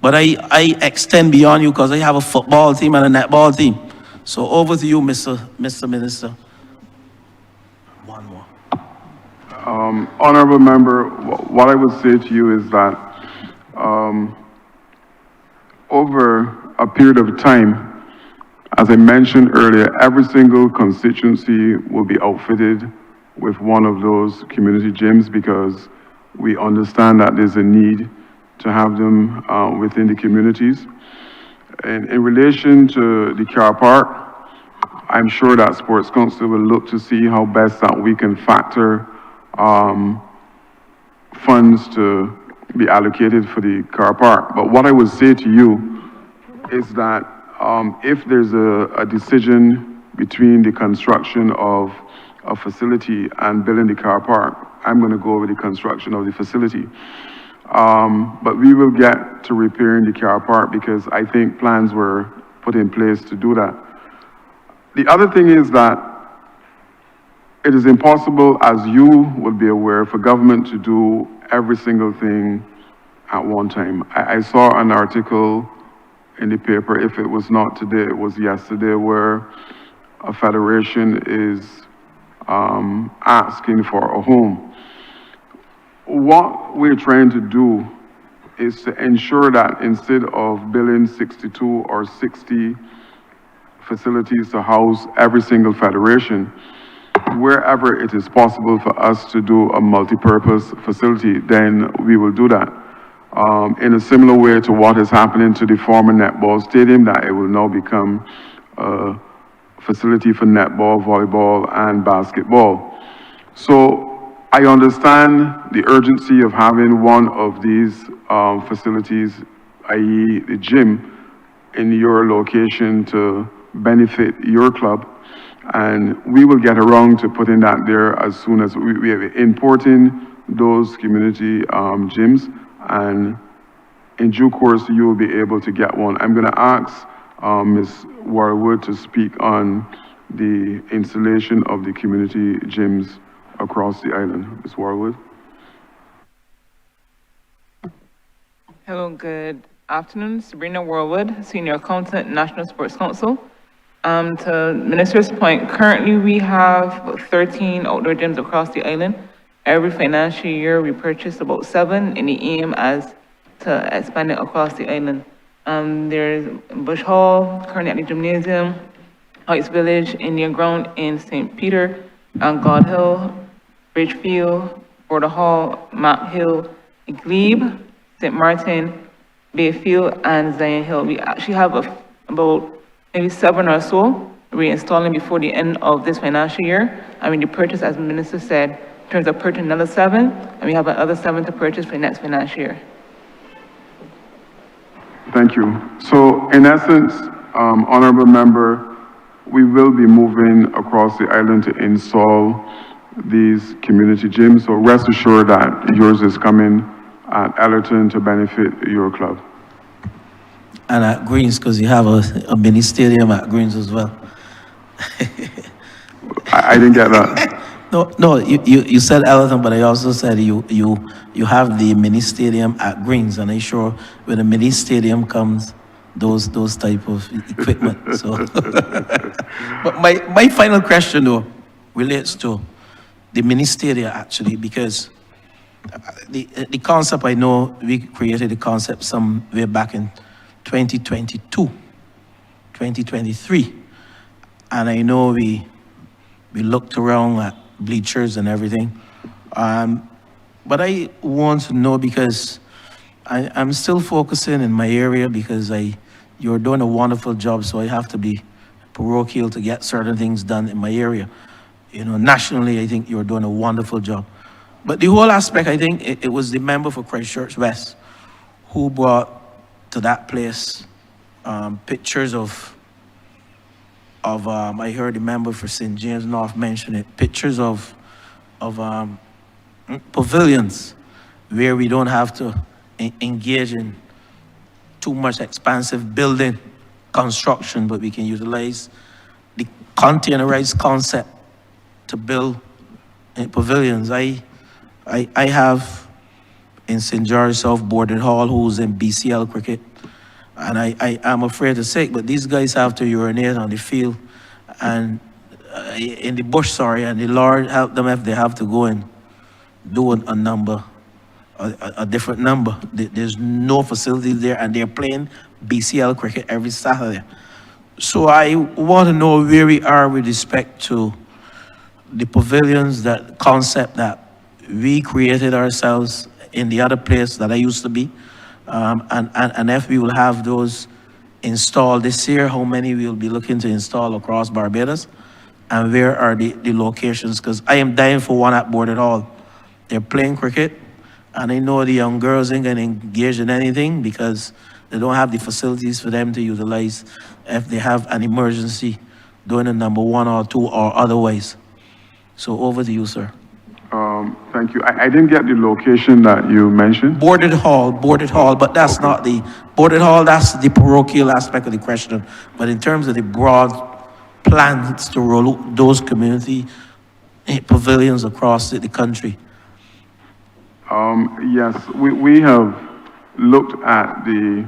Speaker 10: But I extend beyond you, because I have a football team and a netball team. So over to you, Mr. Minister. One more.
Speaker 4: Honourable Member, what I would say to you is that over a period of time, as I mentioned earlier, every single constituency will be outfitted with one of those community gyms, because we understand that there's a need to have them within the communities. And in relation to the car park, I'm sure that Sports Council will look to see how best that we can factor funds to be allocated for the car park. But what I would say to you is that if there's a decision between the construction of a facility and building the car park, I'm going to go with the construction of the facility. But we will get to repairing the car park, because I think plans were put in place to do that. The other thing is that it is impossible, as you will be aware, for government to do every single thing at one time. I saw an article in the paper, if it was not today, it was yesterday, where a federation is asking for a home. What we're trying to do is to ensure that instead of building 62 or 60 facilities to house every single federation, wherever it is possible for us to do a multi-purpose facility, then we will do that. In a similar way to what is happening to the former netball stadium, that it will now become a facility for netball, volleyball, and basketball. So I understand the urgency of having one of these facilities, i.e. the gym, in your location to benefit your club. And we will get around to putting that there as soon as we are importing those community gyms, and in due course you will be able to get one. I'm going to ask Ms. Warwood to speak on the installation of the community gyms across the island. Ms. Warwood.
Speaker 11: Hello, good afternoon. Sabrina Warwood, Senior Accountant, National Sports Council. To Minister's point, currently we have 13 outdoor gyms across the island. Every financial year we purchase about 7 in the aim as to expand it across the island. There's Bush Hall, currently at the gymnasium, Heights Village, Indian Ground in St. Peter, God Hill, Bridgefield, Border Hall, Map Hill, Glebe, St. Martin, Bayfield, and Zion Hill. We actually have about maybe 7 or so we're installing before the end of this financial year. I mean, the purchase, as the minister said, in terms of purchasing another 7, and we have another 7 to purchase for the next financial year.
Speaker 4: Thank you. So in essence, Honourable Member, we will be moving across the island to install these community gyms. So rest assured that yours is coming at Ellerton to benefit your club.
Speaker 10: And at Greens, because you have a mini stadium at Greens as well.
Speaker 4: I didn't get that.
Speaker 10: No, you said Ellerton, but I also said you have the mini stadium at Greens, and I'm sure with a mini stadium comes those type of equipment. So, but my final question though relates to the mini-stadia actually, because the concept, I know we created the concept some way back in 2022, 2023. And I know we looked around at bleachers and everything. But I want to know, because I'm still focusing in my area, because you're doing a wonderful job, so I have to be parochial to get certain things done in my area. You know, nationally, I think you're doing a wonderful job. But the whole aspect, I think it was the member for Christchurch West who brought to that place pictures of I heard the member for St. James North mention it, pictures of pavilions where we don't have to engage in too much expansive building construction, but we can utilize the containerized concept to build pavilions. I have in St. George South Boarded Hall, who's in BCL cricket, and I'm afraid to say it, but these guys have to urinate on the field and in the bush, and the Lord help them if they have to go and do a number, a different number. There's no facilities there, and they're playing BCL cricket every Saturday. So I want to know where we are with respect to the pavilions, that concept that we created ourselves in the other place that I used to be, and if we will have those installed this year, how many we will be looking to install across Barbados, and where are the locations? Because I am dying for one at Boarded Hall. They're playing cricket, and I know the young girls ain't gonna engage in anything because they don't have the facilities for them to utilize if they have an emergency doing a number 1 or 2 or otherwise. So over to you, sir.
Speaker 4: Thank you. I didn't get the location that you mentioned.
Speaker 10: Boarded Hall, but that's not the, Boarded Hall, that's the parochial aspect of the question. But in terms of the broad plans to roll out those community pavilions across the country?
Speaker 4: Yes, we have looked at the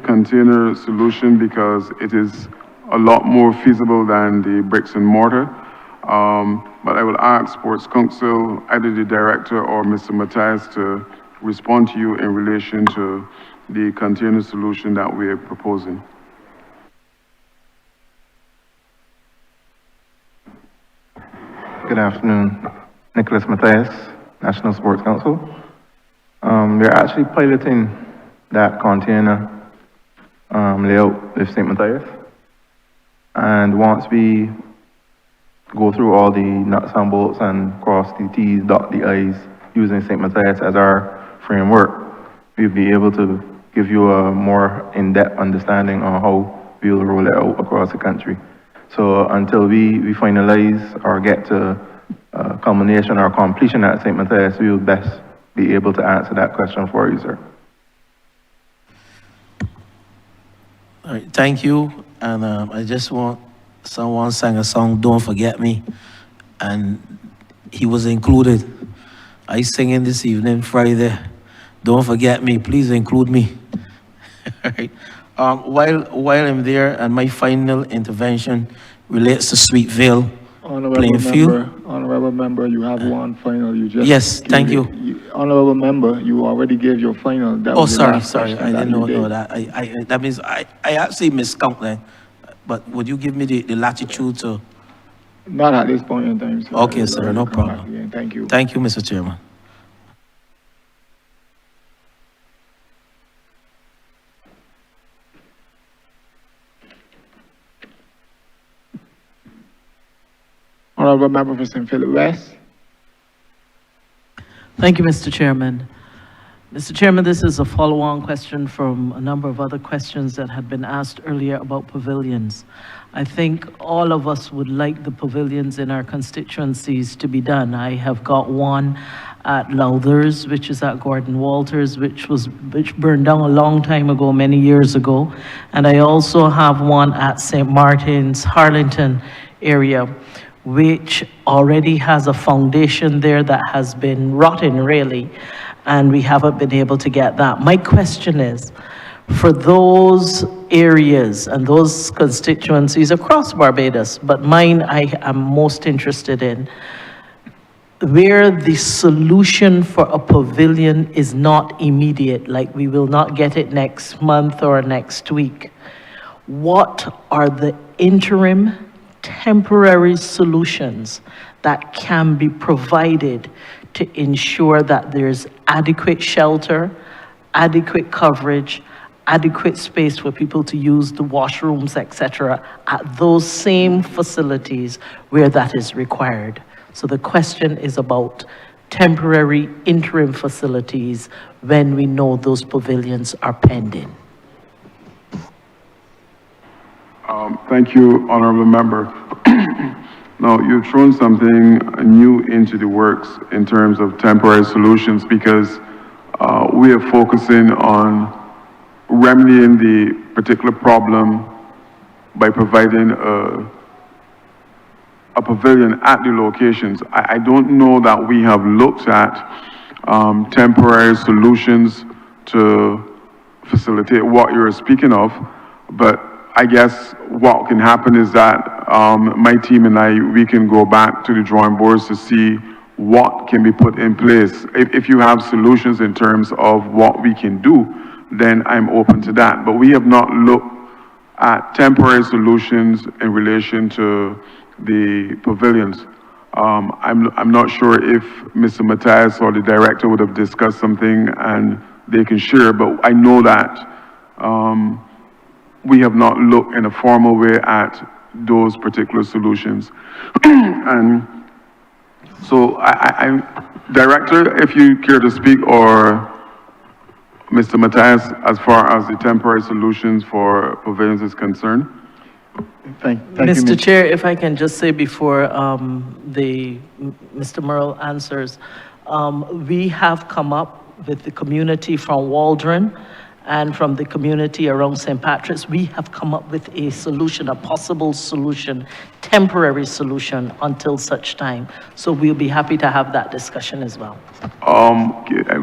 Speaker 4: container solution because it is a lot more feasible than the bricks and mortar. But I will ask Sports Council, either the director or Mr. Matthias, to respond to you in relation to the container solution that we are proposing.
Speaker 12: Good afternoon, Nicholas Matthias, National Sports Council. We're actually piloting that container layout with St. Matthias. And once we go through all the nuts and bolts and cross the T's, dot the I's using St. Matthias as our framework, we'll be able to give you a more in-depth understanding on how we'll roll it out across the country. So until we finalize or get to culmination or completion at St. Matthias, we will best be able to answer that question for you, sir.
Speaker 10: All right, thank you. And I just want someone sang a song, Don't Forget Me, and he was included. I singing this evening, Friday. Don't forget me, please include me. All right. While I'm there, and my final intervention relates to Sweetville
Speaker 2: Honourable member, you have one final. You just
Speaker 10: yes, thank you.
Speaker 2: Honourable member, you already gave your final. That
Speaker 10: Oh,
Speaker 2: was the
Speaker 10: sorry,
Speaker 2: last
Speaker 10: sorry,
Speaker 2: question
Speaker 10: I didn't know
Speaker 2: you
Speaker 10: that. That means I actually miscount then. But would you give me the latitude to?
Speaker 2: Not at this point in time, sir.
Speaker 10: Okay, sir, no problem.
Speaker 2: Again. Thank you.
Speaker 10: Thank you, Mr. Chairman.
Speaker 2: Honourable member for St. Philip West.
Speaker 13: Thank you, Mr. Chairman. Mr. Chairman, this is a follow-on question from a number of other questions that had been asked earlier about pavilions. I think all of us would like the pavilions in our constituencies to be done. I have got one at Lowthers, which is at Gordon Walters, which burned down a long time ago, many years ago. And I also have one at St. Martin's, Harlington area, which already has a foundation there that has been rotten, really, and we haven't been able to get that. My question is, for those areas and those constituencies across Barbados, but mine I am most interested in, where the solution for a pavilion is not immediate, like we will not get it next month or next week, what are the interim temporary solutions that can be provided to ensure that there's adequate shelter, adequate coverage, adequate space for people to use the washrooms, etc., at those same facilities where that is required? So the question is about temporary interim facilities when we know those pavilions are pending.
Speaker 4: Thank you, Honourable Member. Now, you've thrown something new into the works in terms of temporary solutions, because we are focusing on remedying the particular problem by providing a pavilion at the locations. I don't know that we have looked at temporary solutions to facilitate what you're speaking of, but I guess what can happen is that my team and we can go back to the drawing boards to see what can be put in place. If you have solutions in terms of what we can do, then I'm open to that. But we have not looked at temporary solutions in relation to the pavilions. I'm not sure if Mr. Matthias or the director would have discussed something and they can share, but I know that we have not looked in a formal way at those particular solutions. And so Director, if you care to speak, or Mr. Matthias, as far as the temporary solutions for pavilions is concerned.
Speaker 5: Thank
Speaker 13: Mr.
Speaker 5: you,
Speaker 13: Chair, if I can just say before Mr. Merle answers, we have come up with the community from Waldron and from the community around St. Patrick's, we have come up with a solution, a possible solution, temporary solution until such time. So we'll be happy to have that discussion as well.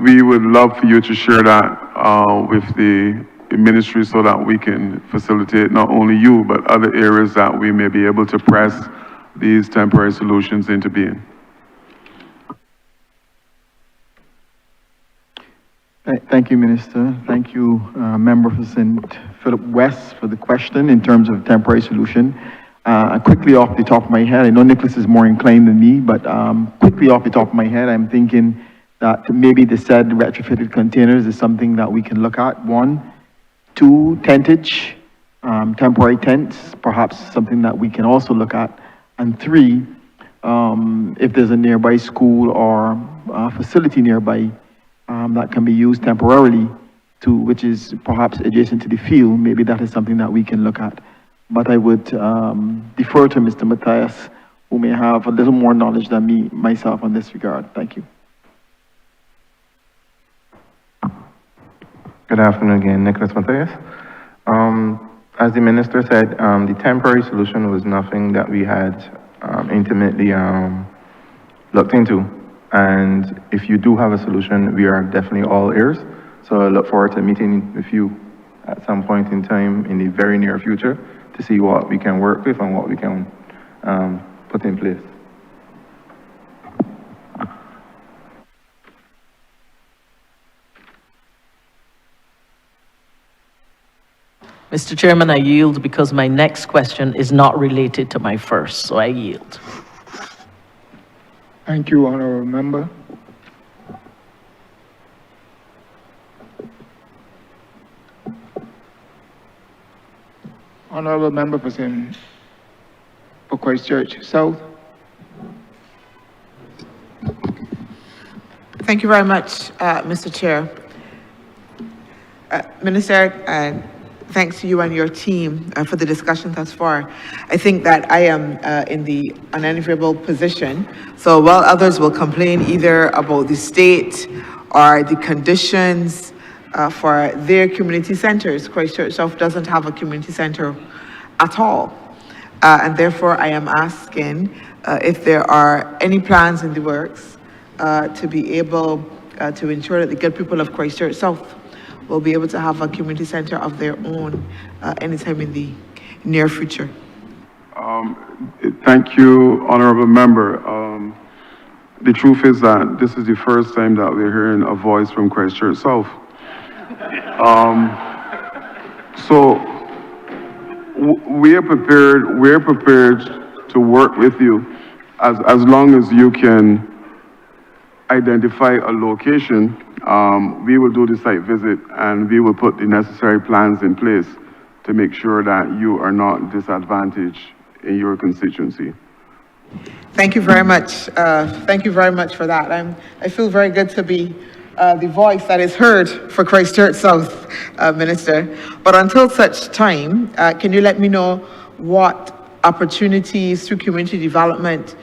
Speaker 4: We would love for you to share that with the ministry so that we can facilitate not only you, but other areas that we may be able to press these temporary solutions into being.
Speaker 5: Thank you, Minister. Thank you, Member for St. Philip West, for the question in terms of temporary solution. Quickly off the top of my head, I know Nicholas is more inclined than me, but quickly off the top of my head, I'm thinking that maybe the said retrofitted containers is something that we can look at. 1, 2, tentage, temporary tents, perhaps something that we can also look at. And 3, if there's a nearby school or facility nearby that can be used temporarily which is perhaps adjacent to the field, maybe that is something that we can look at. But I would defer to Mr. Matthias, who may have a little more knowledge than myself on this regard. Thank you.
Speaker 12: Good afternoon again, Nicholas Matthias. As the minister said, the temporary solution was nothing that we had intimately looked into. And if you do have a solution, we are definitely all ears. So I look forward to meeting with you at some point in time in the very near future to see what we can work with and what we can put in place.
Speaker 13: Mr. Chairman, I yield because my next question is not related to my first, so I yield.
Speaker 2: Thank you, Honourable Member. Honourable Member for Christchurch South.
Speaker 14: Thank you very much, Mr. Chair. Minister, thanks to you and your team for the discussion thus far. I think that I am in the unenviable position. So while others will complain either about the state or the conditions for their community centers, Christchurch South doesn't have a community center at all. And therefore I am asking if there are any plans in the works to be able to ensure that the good people of Christchurch South will be able to have a community center of their own anytime in the near future.
Speaker 4: Thank you, Honourable Member. The truth is that this is the first time that we're hearing a voice from Christchurch South. So we're prepared to work with you as long as you can identify a location. We will do the site visit and we will put the necessary plans in place to make sure that you are not disadvantaged in your constituency.
Speaker 14: Thank you very much. Thank you very much for that. I feel very good to be the voice that is heard for Christchurch South, Minister. But until such time, can you let me know what opportunities through community development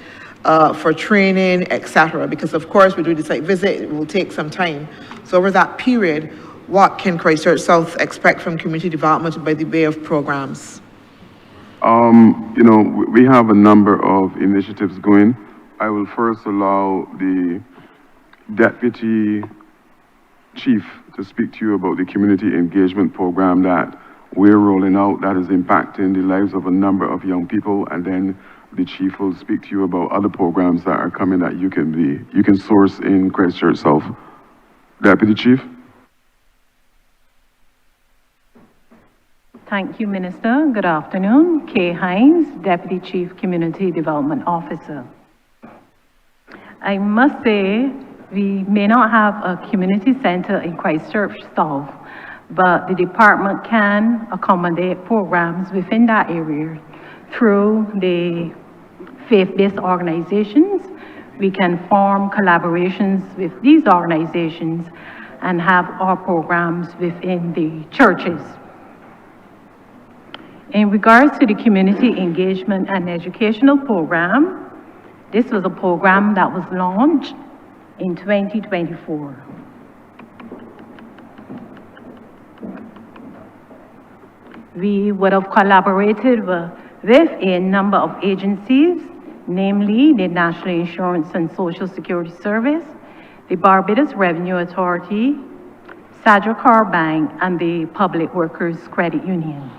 Speaker 14: for training, etc. Because of course we do the site visit, it will take some time. So over that period, what can Christchurch South expect from community development by the way of programs?
Speaker 4: You know, we have a number of initiatives going. I will first allow the Deputy Chief to speak to you about the community engagement program that we're rolling out that is impacting the lives of a number of young people, and then the Chief will speak to you about other programs that are coming that you can source in Christchurch South. Deputy Chief.
Speaker 15: Thank you, Minister. Good afternoon. Kay Hines, Deputy Chief Community Development Officer. I must say, we may not have a community center in Christchurch South, but the department can accommodate programs within that area through the faith-based organizations. We can form collaborations with these organizations and have our programs within the churches. In regards to the community engagement and educational program, this was a program that was launched in 2024. We would have collaborated with a number of agencies, namely the National Insurance and Social Security Service, the Barbados Revenue Authority, Sagicor Bank, and the Public Workers Credit Union.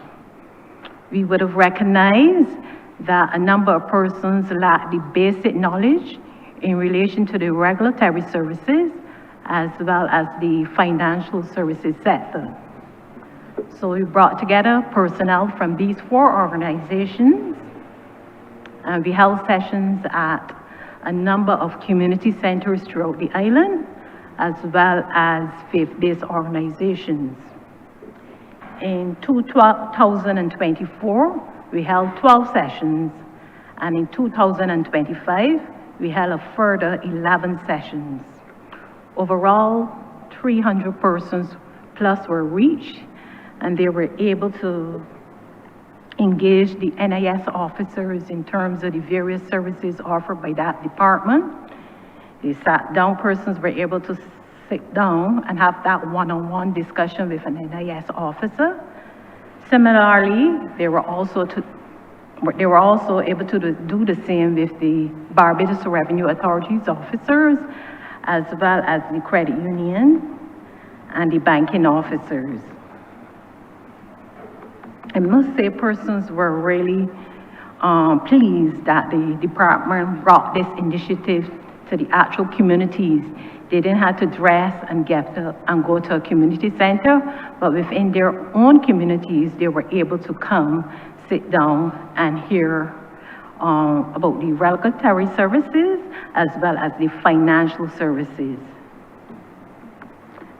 Speaker 15: We would have recognized that a number of persons lack the basic knowledge in relation to the regulatory services as well as the financial services sector. So we brought together personnel from these 4 organizations, and we held sessions at a number of community centers throughout the island, as well as faith-based organizations. In 2024, we held 12 sessions, and in 2025, we held a further 11 sessions. Overall, 300 persons plus were reached, and they were able to engage the NIS officers in terms of the various services offered by that department. The sat-down persons were able to sit down and have that one-on-one discussion with an NIS officer. Similarly, they were also able to do the same with the Barbados Revenue Authority's officers, as well as the credit union and the banking officers. I must say persons were really pleased that the department brought this initiative to the actual communities. They didn't have to dress and get up and go to a community center, but within their own communities, they were able to come, sit down, and hear about the regulatory services as well as the financial services.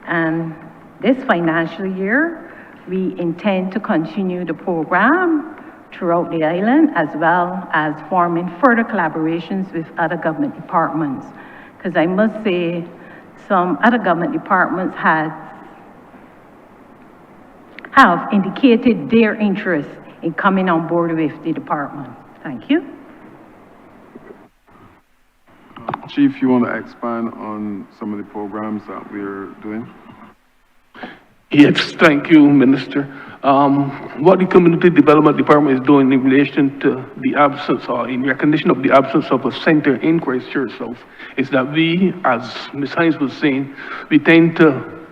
Speaker 15: And this financial year, we intend to continue the program throughout the island, as well as forming further collaborations with other government departments. Because I must say, some other government departments have indicated their interest in coming on board with the department. Thank you.
Speaker 4: Chief, you want to expand on some of the programs that we're doing?
Speaker 9: Yes, thank you, Minister. What the Community Development Department is doing in relation to the absence or in recognition of the absence of a center in Christchurch South is that we, as Ms. Hines was saying, we tend to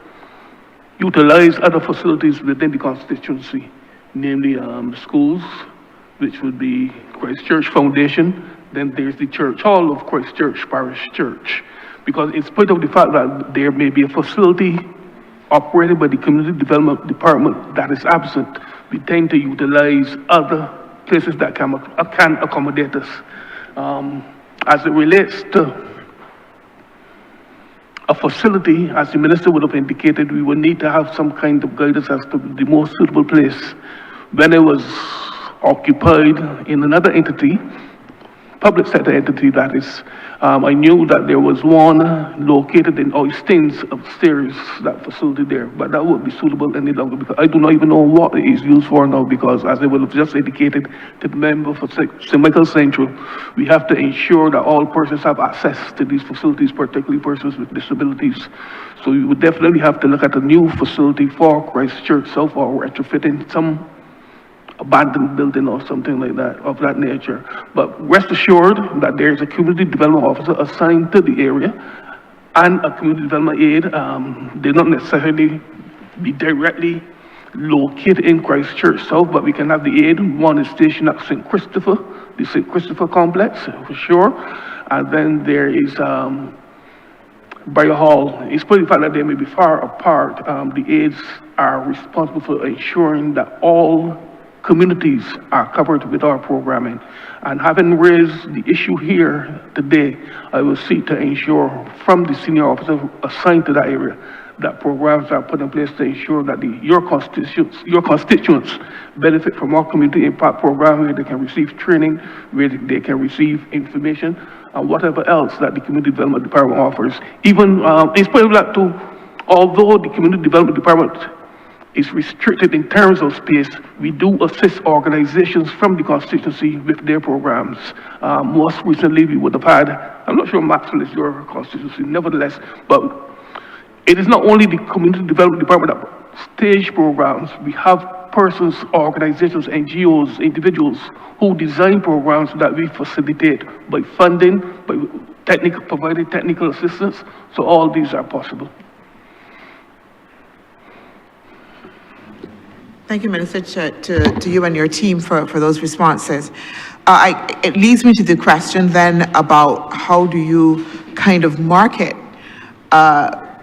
Speaker 9: utilize other facilities within the constituency, namely schools, which would be Christchurch Foundation. Then there's the Church Hall of Christchurch Parish Church. Because in spite of the fact that there may be a facility operated by the Community Development Department that is absent, we tend to utilize other places that can accommodate us. As it relates to a facility, as the Minister would have indicated, we would need to have some kind of guidance as to the most suitable place. When it was occupied in another entity, public sector entity that is, I knew that there was one located in Oistins upstairs, that facility there, but that wouldn't be suitable any longer because I do not even know what it is used for now because as I would have just indicated to the member for St. Michael Central, we have to ensure that all persons have access to these facilities, particularly persons with disabilities. So we would definitely have to look at a new facility for Christchurch South or retrofitting some abandoned building or something like that, of that nature. But rest assured that there's a community development officer assigned to the area and a community development aide. They don't necessarily be directly located in Christchurch South, but we can have the aide. One is stationed at St. Christopher, the St. Christopher complex, for sure. And then there is Briar Hall. In spite of the fact that they may be far apart, the aides are responsible for ensuring that all communities are covered with our programming. And having raised the issue here today, I will seek to ensure from the senior officer assigned to that area that programs are put in place to ensure that your constituents benefit from our community impact program where they can receive training, where they can receive information, and whatever else that the Community Development Department offers. Even in spite of that too, although the Community Development Department is restricted in terms of space, we do assist organizations from the constituency with their programs. Most recently, we would have had, I'm not sure Maxwell is your constituency, nevertheless, but it is not only the Community Development Department that stage programs. We have persons, organizations, NGOs, individuals who design programs that we facilitate by funding, by providing technical assistance. So all these are possible.
Speaker 14: Thank you, Minister, to you and your team for those responses. It leads me to the question then about how do you kind of market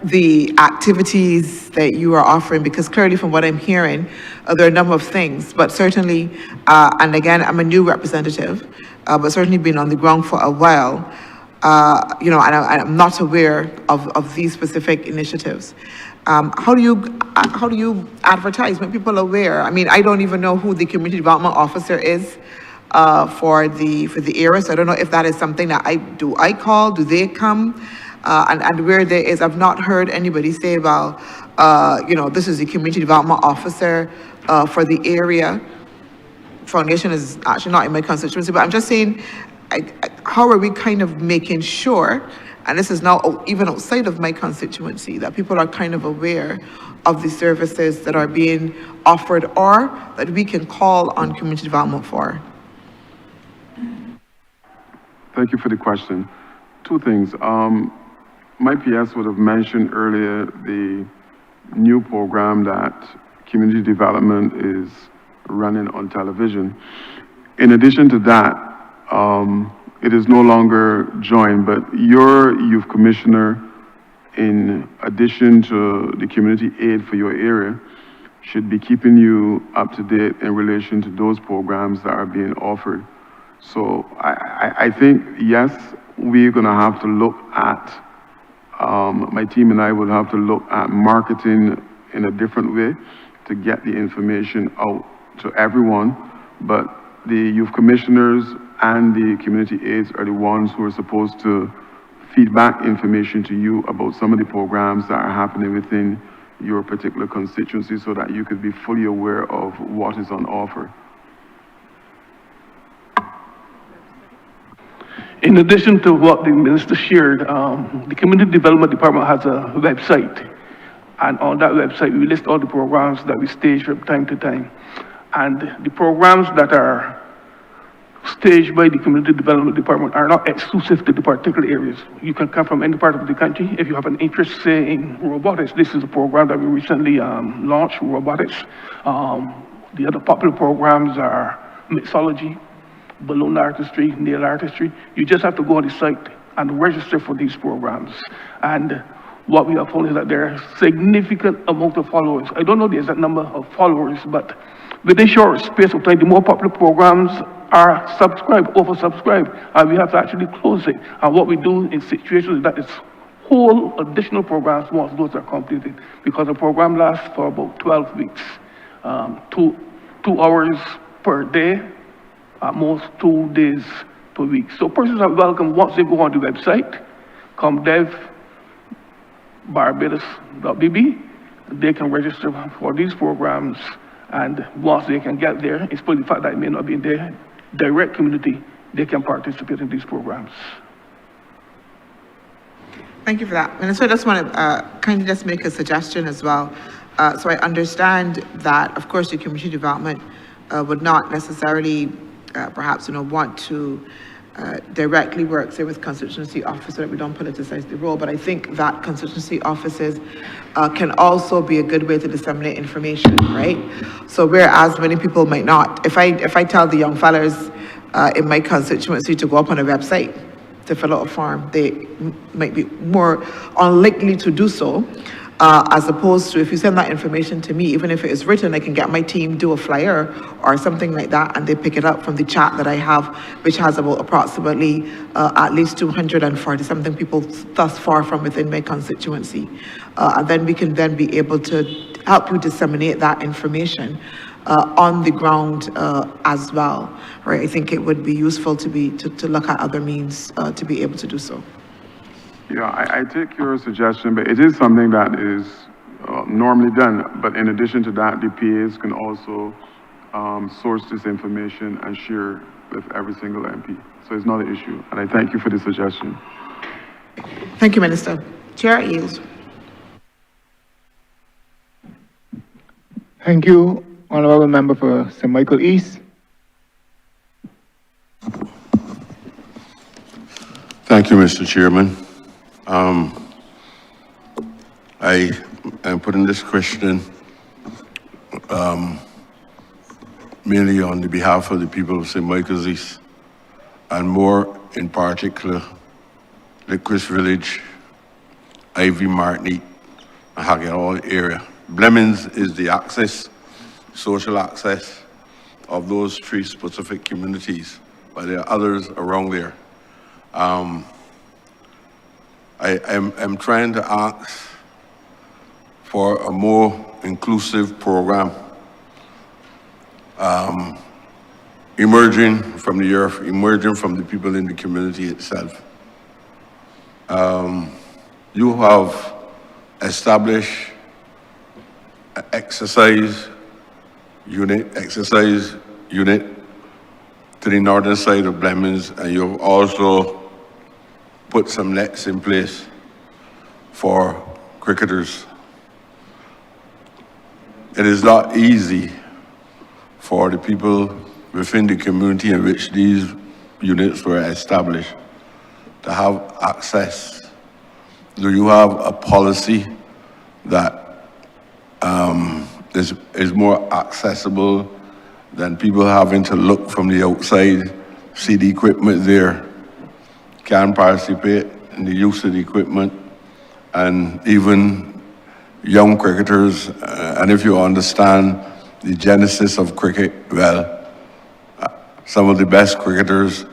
Speaker 14: the activities that you are offering, because clearly from what I'm hearing, there are a number of things, but certainly, and again, I'm a new representative, but certainly been on the ground for a while, you know, and I'm not aware of these specific initiatives. How do you advertise, make people aware? I mean, I don't even know who the community development officer is for the area, so I don't know if that is something that I call, do they come? And where there is, I've not heard anybody say, well, you know, this is the community development officer for the area. Foundation is actually not in my constituency, but I'm just saying, how are we kind of making sure, and this is now even outside of my constituency, that people are kind of aware of the services that are being offered or that we can call on community development for?
Speaker 4: Thank you for the question. Two things. My PS would have mentioned earlier the new program that community development is running on television. In addition to that, it is no longer joined, but your youth commissioner, in addition to the community aid for your area, should be keeping you up to date in relation to those programs that are being offered. So I think, yes, we're gonna have to look at, my team and I will have to look at marketing in a different way to get the information out to everyone, but the youth commissioners and the community aides are the ones who are supposed to feed back information to you about some of the programs that are happening within your particular constituency so that you could be fully aware of what is on offer.
Speaker 9: In addition to what the minister shared, the Community Development Department has a website. And on that website, we list all the programs that we stage from time to time. And the programs that are staged by the Community Development Department are not exclusive to the particular areas. You can come from any part of the country. If you have an interest, say, in robotics, this is a program that we recently launched, robotics. The other popular programs are mixology, balloon artistry, nail artistry. You just have to go on the site and register for these programs. And what we have found is that there are significant amount of followers. I don't know the exact number of followers, but within short space of time, the more popular programs are oversubscribed, and we have to actually close it. And what we do in situations that is whole additional programs once those are completed, because the program lasts for about 12 weeks, 2 hours per day, at most 2 days per week. So persons are welcome once they go on the website, comdev.barbados.bb, they can register for these programs, and once they can get there, in spite of the fact that it may not be in their direct community, they can participate in these programs.
Speaker 14: Thank you for that. Minister, I just want to kind of just make a suggestion as well. So I understand that, of course, the community development would not necessarily perhaps, you know, want to directly work, say, with constituency officer, that we don't politicize the role, but I think that constituency offices can also be a good way to disseminate information, right? So whereas many people might not, if I tell the young fellas in my constituency to go up on a website to fill out a form, they might be more unlikely to do so, as opposed to if you send that information to me, even if it is written, I can get my team do a flyer or something like that, and they pick it up from the chat that I have, which has about approximately at least 240 something people thus far from within my constituency. And then we can then be able to help you disseminate that information on the ground as well, right? I think it would be useful to look at other means to be able to do so.
Speaker 4: Yeah, I take your suggestion, but it is something that is normally done. But in addition to that, the PAs can also source this information and share with every single MP. So it's not an issue. And I thank you for the suggestion.
Speaker 14: Thank you, Minister. Chair, I yield.
Speaker 2: Thank you, Honourable Member for St. Michael East.
Speaker 16: Thank you, Mr. Chairman. I am putting this question mainly on the behalf of the people of St. Michael's East, and more in particular, Licorice Village, Ivy Martinique, and Haggerall area. Blemins is the access, social access of those three specific communities, but there are others around there. I'm trying to ask for a more inclusive program, emerging from the earth, emerging from the people in the community itself. You have established an exercise unit to the northern side of Blemins, and you've also put some nets in place for cricketers. It is not easy for the people within the community in which these units were established to have access. Do you have a policy that is more accessible than people having to look from the outside, see the equipment there, can participate in the use of the equipment, and even young cricketers, and if you understand the genesis of cricket, well, some of the best cricketers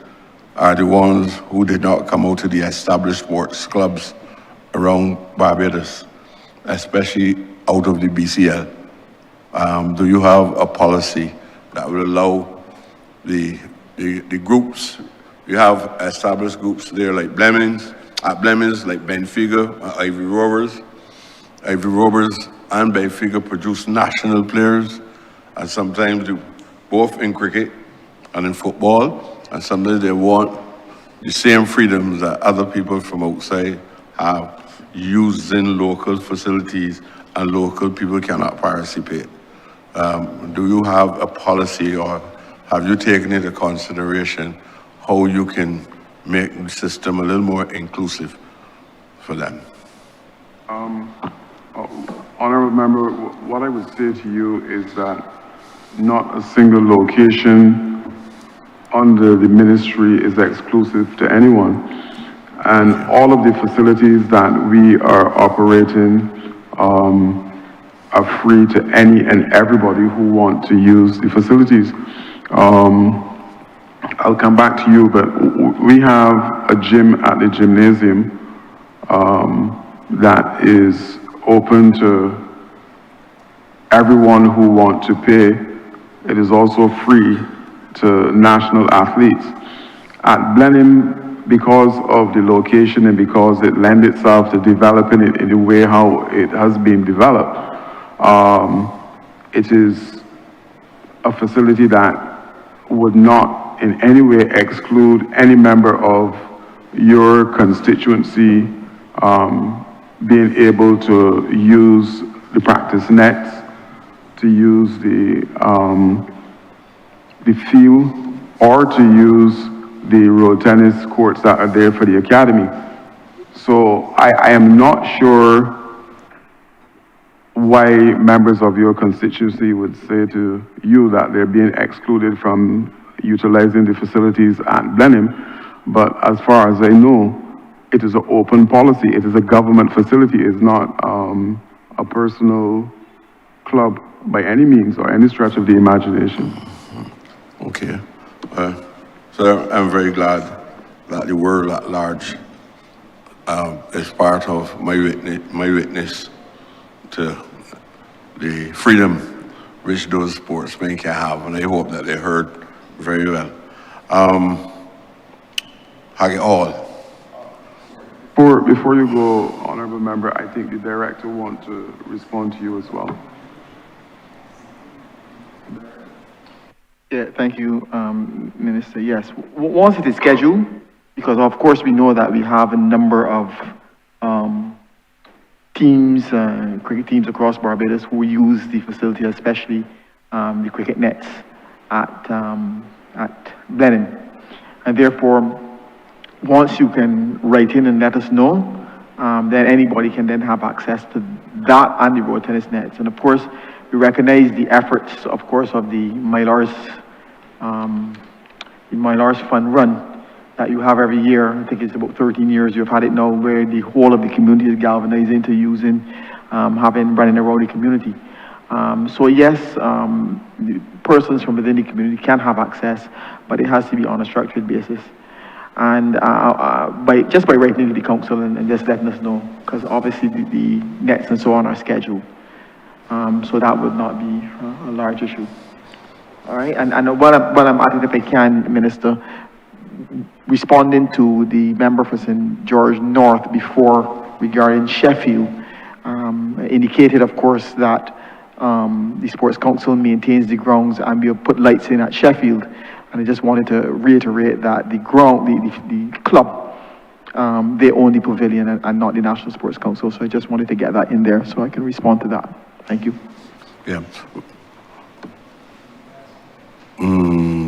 Speaker 16: are the ones who did not come out to the established sports clubs around Barbados, especially out of the BCL. Do you have a policy that will allow the groups? You have established groups there like Blemins, like Benfica, Ivy Rovers. Ivy Rovers and Benfica produce national players, and sometimes both in cricket and in football, and sometimes they want the same freedoms that other people from outside have, using local facilities, and local people cannot participate. Do you have a policy, or have you taken into consideration how you can make the system a little more inclusive for them?
Speaker 4: Honourable Member, what I would say to you is that not a single location under the ministry is exclusive to anyone. And all of the facilities that we are operating are free to any and everybody who want to use the facilities. I'll come back to you, but we have a gym at the gymnasium that is open to everyone who wants to pay. It is also free to national athletes. At Blenheim, because of the location and because it lends itself to developing it in the way how it has been developed, it is a facility that would not in any way exclude any member of your constituency being able to use the practice nets, to use the field, or to use the road tennis courts that are there for the academy. So I am not sure why members of your constituency would say to you that they're being excluded from utilizing the facilities at Blenheim. But as far as I know, it is an open policy. It is a government facility. It's not a personal club by any means or any stretch of the imagination.
Speaker 16: Okay. So I'm very glad that the world at large is part of my witness to the freedom which those sportsmen can have, and I hope that they heard very well. Haggerall.
Speaker 4: Before you go, Honourable Member, I think the Director wants to respond to you as well.
Speaker 5: Yeah, thank you, Minister. Yes, once it is scheduled, because of course we know that we have a number of teams, cricket teams across Barbados who use the facility, especially the cricket nets at Blenheim. And therefore, once you can write in and let us know, then anybody can then have access to that and the road tennis nets. And of course, we recognize the efforts, of course, of the Mylars Fund run that you have every year. I think it's about 13 years you've had it now, where the whole of the community is galvanized into using, running around the community. So yes, the persons from within the community can have access, but it has to be on a structured basis. And just by writing to the council and just letting us know, because obviously the nets and so on are scheduled. So that would not be a large issue. All right, and what I'm adding, if I can, Minister, responding to the member for St. George North before regarding Sheffield, indicated, of course, that the Sports Council maintains the grounds and we'll put lights in at Sheffield. And I just wanted to reiterate that the club, they own the pavilion and not the National Sports Council. So I just wanted to get that in there so I can respond to that. Thank you.
Speaker 16: Yeah.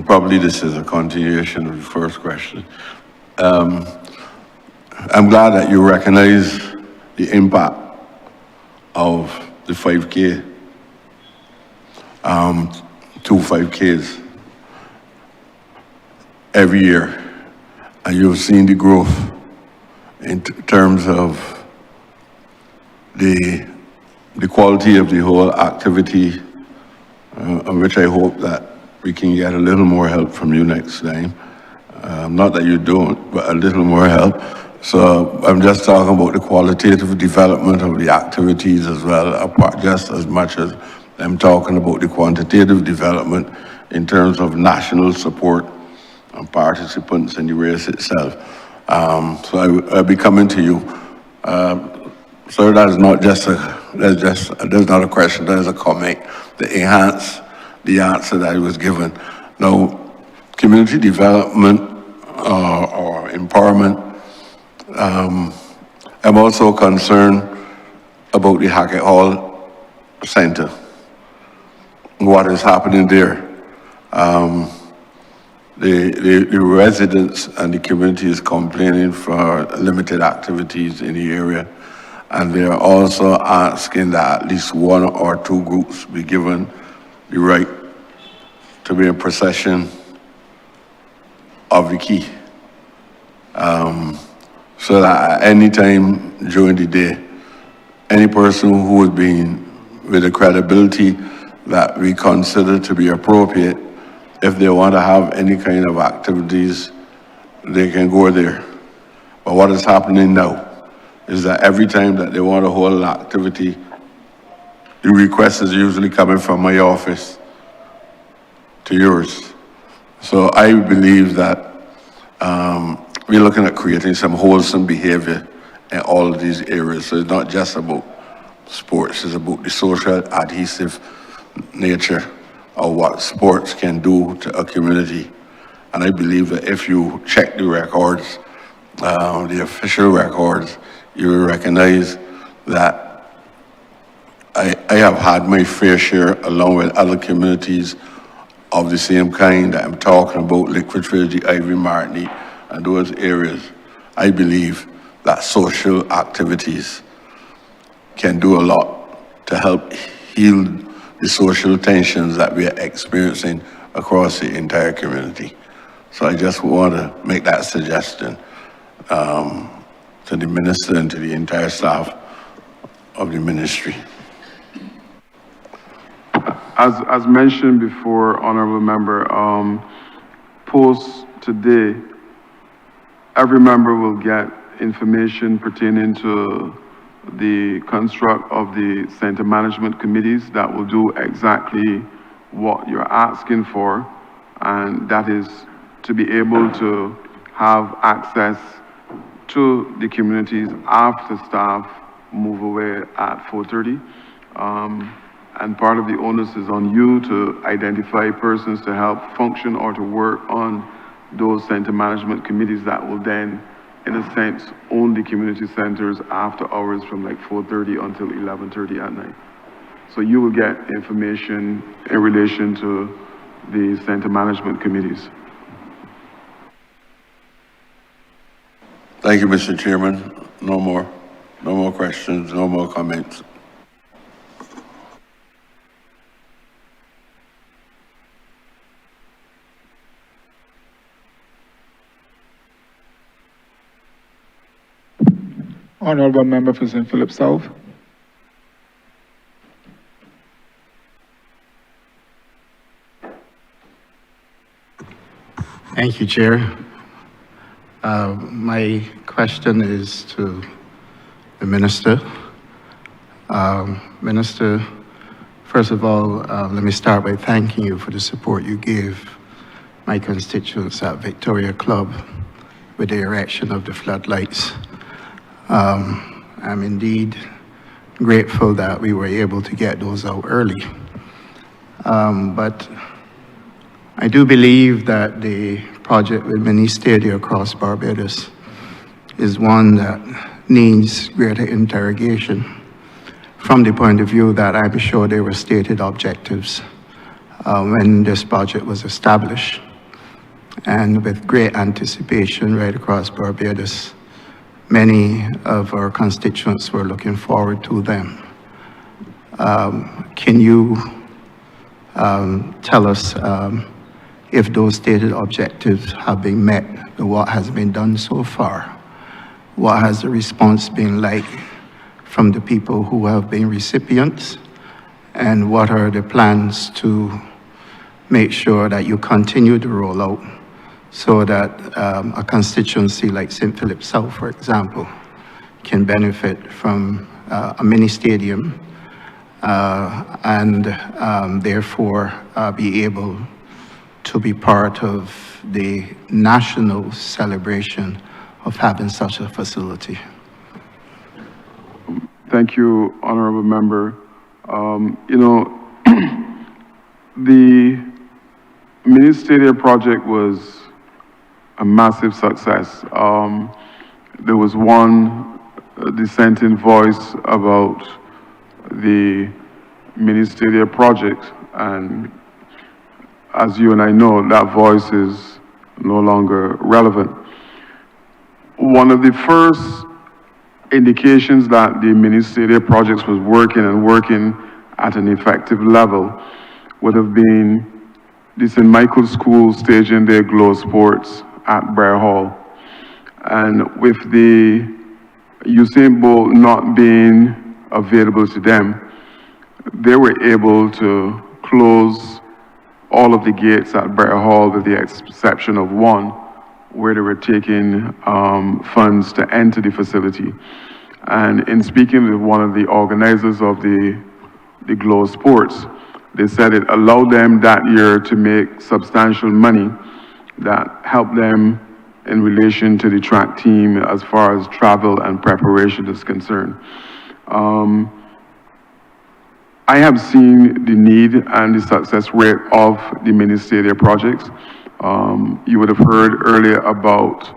Speaker 16: Probably this is a continuation of the first question. I'm glad that you recognize the impact of the 5K, 2 5Ks every year, and you've seen the growth in terms of the quality of the whole activity, on which I hope that we can get a little more help from you next time. Not that you don't, but a little more help. So I'm just talking about the qualitative development of the activities as well, apart just as much as I'm talking about the quantitative development in terms of national support and participants in the race itself. So I'll be coming to you. So that's not just there's not a question, there's a comment to enhance the answer that I was given. Now, community development or empowerment, I'm also concerned about the Hackett Hall Center, what is happening there. The residents and the community is complaining for limited activities in the area, and they're also asking that at least 1 or 2 groups be given the right to be in possession of the key. So that at any time during the day, any person who is being with the credibility that we consider to be appropriate, if they want to have any kind of activities, they can go there. But what is happening now is that every time that they want to hold an activity, the request is usually coming from my office to yours. So I believe that we're looking at creating some wholesome behavior in all of these areas. So it's not just about sports, it's about the social adhesive nature of what sports can do to a community. And I believe that if you check the records, the official records, you will recognize that I have had my fair share, along with other communities of the same kind that I'm talking about, Liquid Trilogy, Ivy Martini, and those areas. I believe that social activities can do a lot to help heal the social tensions that we are experiencing across the entire community. So I just want to make that suggestion to the minister and to the entire staff of the ministry.
Speaker 4: As mentioned before, Honourable Member, post today, every member will get information pertaining to the construct of the center management committees that will do exactly what you're asking for, and that is to be able to have access to the communities after staff move away at 4:30. And part of the onus is on you to identify persons to help function or to work on those center management committees that will then in a sense, own the community centers after hours from like 4:30 until 11:30 at night. So you will get information in relation to the center management committees.
Speaker 16: Thank you, Mr. Chairman. No more questions, no more comments.
Speaker 2: Honourable Member for St. Philip South.
Speaker 17: Thank you, Chair. My question is to the Minister. Minister, first of all, let me start by thanking you for the support you gave my constituents at Victoria Club with the erection of the floodlights. I'm indeed grateful that we were able to get those out early. But I do believe that the project with Mini-stadia across Barbados is one that needs greater interrogation from the point of view that I'm sure there were stated objectives when this project was established. And with great anticipation right across Barbados, many of our constituents were looking forward to them. Can you tell us if those stated objectives have been met, what has been done so far? What has the response been like from the people who have been recipients? And what are the plans to make sure that you continue to roll out so that a constituency like St. Philip South, for example, can benefit from a mini stadium and therefore be able to be part of the national celebration of having such a facility?
Speaker 4: Thank you, Honourable Member. You know, the Mini-stadia project was a massive success. There was one dissenting voice about the Mini-stadia project, and as you and I know, that voice is no longer relevant. One of the first indications that the Mini-stadia project was working at an effective level would have been the St. Michael's School staging their Glow Sports at Brer Hall. And with the Usain Bolt not being available to them, they were able to close all of the gates at Brer Hall with the exception of one, where they were taking funds to enter the facility. And in speaking with one of the organizers of the Glow Sports, they said it allowed them that year to make substantial money that helped them in relation to the track team as far as travel and preparation is concerned. I have seen the need and the success rate of the Mini-stadia projects. You would have heard earlier about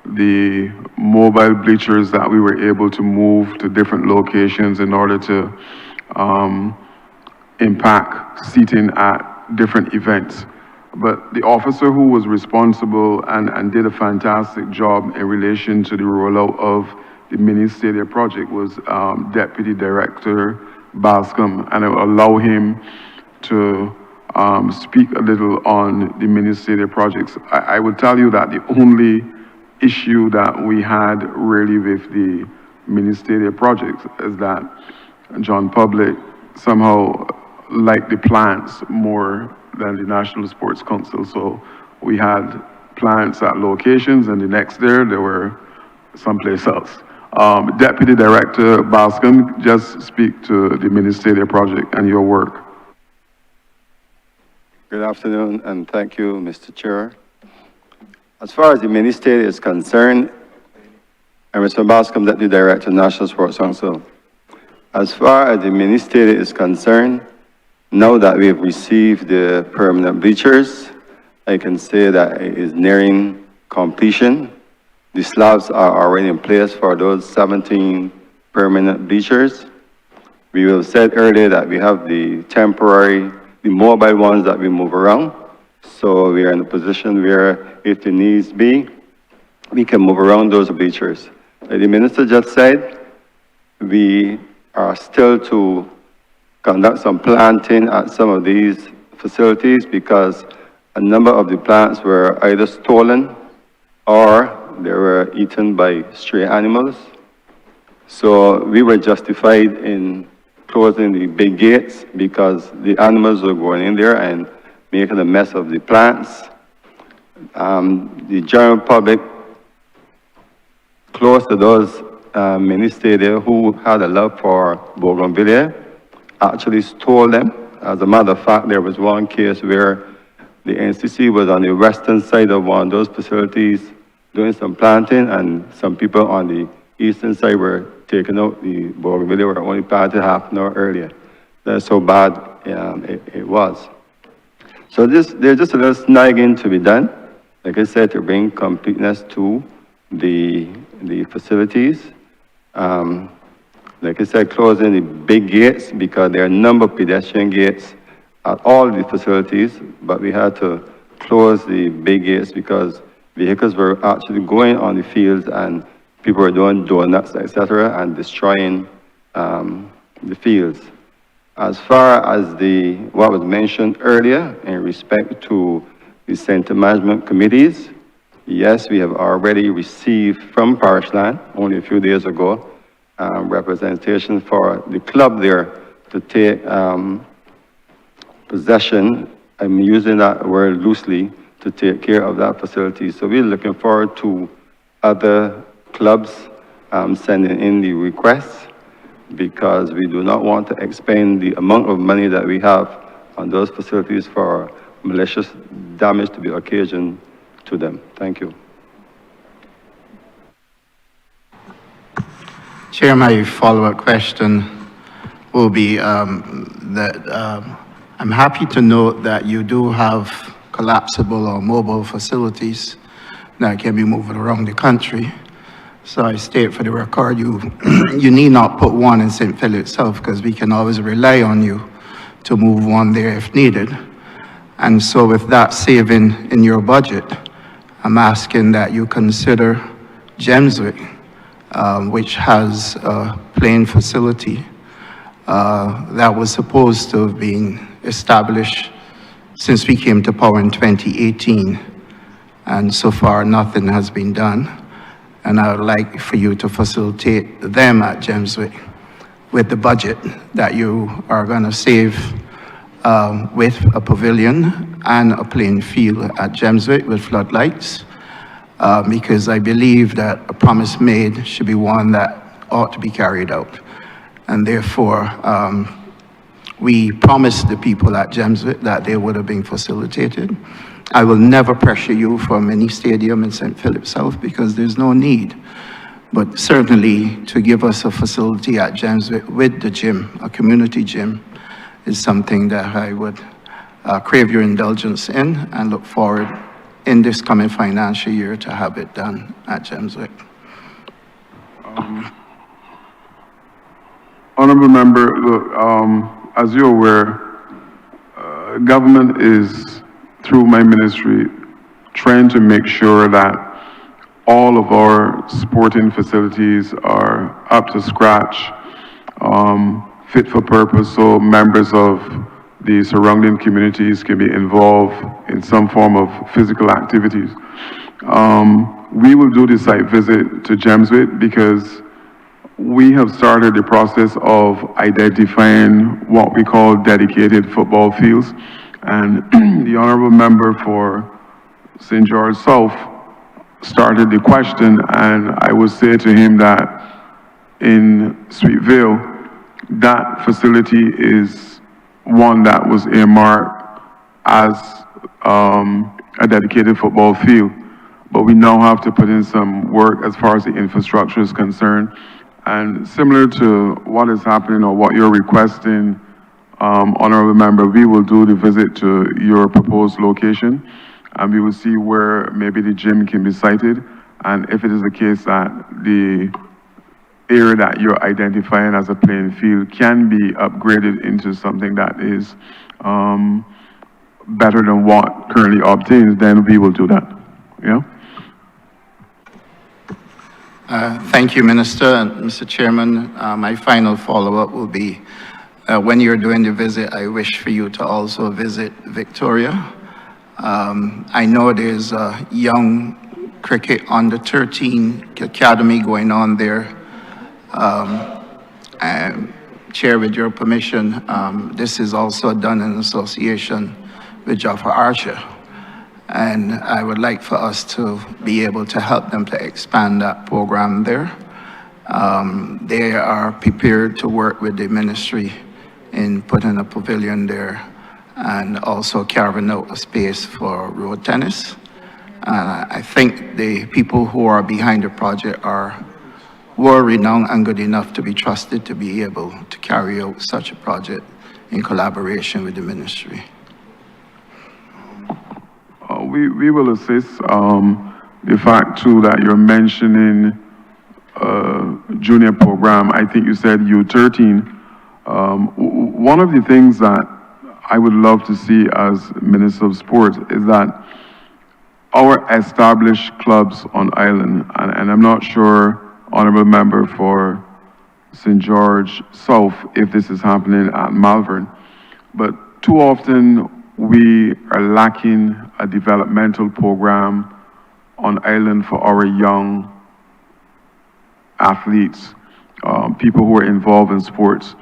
Speaker 4: the mobile bleachers that we were able to move to different locations in order to impact seating at different events. But the officer who was responsible and did a fantastic job in relation to the rollout of the Mini-stadia project was Deputy Director Bascom, and I will allow him to speak a little on the Mini-stadia projects. I will tell you that the only issue that we had really with the Mini-stadia projects is that John Public somehow liked the plants more than the National Sports Council. So we had plants at locations, and the next day they were someplace else. Deputy Director Bascom, just speak to the Mini-stadia project and your work.
Speaker 18: Good afternoon, and thank you, Mr. Chair. As far as the Mini-stadia is concerned, I'm Mr. Bascom, Deputy Director, National Sports Council. As far as the Mini-stadia is concerned, now that we have received the permanent bleachers, I can say that it is nearing completion. The slabs are already in place for those 17 permanent bleachers. We have said earlier that we have the temporary, the mobile ones that we move around. So we are in a position where if the needs be, we can move around those bleachers. Like the minister just said, we are still to conduct some planting at some of these facilities because a number of the plants were either stolen or they were eaten by stray animals. So we were justified in closing the big gates because the animals were going in there and making a mess of the plants. The general public close to those mini-stadia who had a love for bougainvillea actually stole them. As a matter of fact, there was one case where the NCC was on the western side of one of those facilities doing some planting, and some people on the eastern side were taking out the bougainvillea were only planted half an hour earlier. That's how bad it was. So there's just a little snagging to be done, like I said, to bring completeness to the facilities. Like I said, closing the big gates because there are a number of pedestrian gates at all the facilities, but we had to close the big gates because vehicles were actually going on the fields and people were doing donuts, etc., and destroying the fields. As far as what was mentioned earlier in respect to the center management committees, yes, we have already received from Parishland only a few days ago representation for the club there to take possession. I'm using that word loosely to take care of that facility. So we're looking forward to other clubs sending in the requests because we do not want to expend the amount of money that we have on those facilities for malicious damage to be occasioned to them. Thank you.
Speaker 17: Chair, my follow-up question will be that I'm happy to note that you do have collapsible or mobile facilities that can be moved around the country. So I state for the record, you need not put one in St. Philip itself because we can always rely on you to move one there if needed. And so with that saving in your budget, I'm asking that you consider Gemswick, which has a plane facility that was supposed to have been established since we came to power in 2018. And so far, nothing has been done. And I would like for you to facilitate them at Gemswick with the budget that you are going to save with a pavilion and a playing field at Gemswick with floodlights, because I believe that a promise made should be one that ought to be carried out. And therefore, we promised the people at Gemswick that they would have been facilitated. I will never pressure you for a mini stadium in St. Philip South because there's no need. But certainly to give us a facility at Gemswick with the gym, a community gym, is something that I would crave your indulgence in and look forward in this coming financial year to have it done at Gemswick.
Speaker 4: Honourable Member, look, as you're aware, government is, through my ministry, trying to make sure that all of our sporting facilities are up to scratch, fit for purpose, so members of the surrounding communities can be involved in some form of physical activities. We will do the site visit to Gemswick because we have started the process of identifying what we call dedicated football fields. And the Honourable Member for St. George South started the question, and I would say to him that in Sweetville, that facility is one that was earmarked as a dedicated football field. But we now have to put in some work as far as the infrastructure is concerned. And similar to what is happening or what you're requesting, Honourable Member, we will do the visit to your proposed location and we will see where maybe the gym can be sited. And if it is the case that the area that you're identifying as a playing field can be upgraded into something that is better than what currently obtains, then we will do that. Yeah.
Speaker 17: Thank you, Minister. And Mr. Chairman, my final follow-up will be, when you're doing the visit, I wish for you to also visit Victoria. I know there's a young cricket under 13 academy going on there. Chair, with your permission, this is also done in association with Jaffa Archer. And I would like for us to be able to help them to expand that program there. They are prepared to work with the ministry in putting a pavilion there and also carving out a space for road tennis. I think the people who are behind the project are world-renowned and good enough to be trusted to be able to carry out such a project in collaboration with the ministry.
Speaker 4: We will assist. The fact too that you're mentioning junior program, I think you said U13. One of the things that I would love to see as Minister of Sport is that our established clubs on island, and I'm not sure, Honourable Member for St. George South, if this is happening at Malvern, but too often we are lacking a developmental program on island for our young athletes, people who are involved in sports.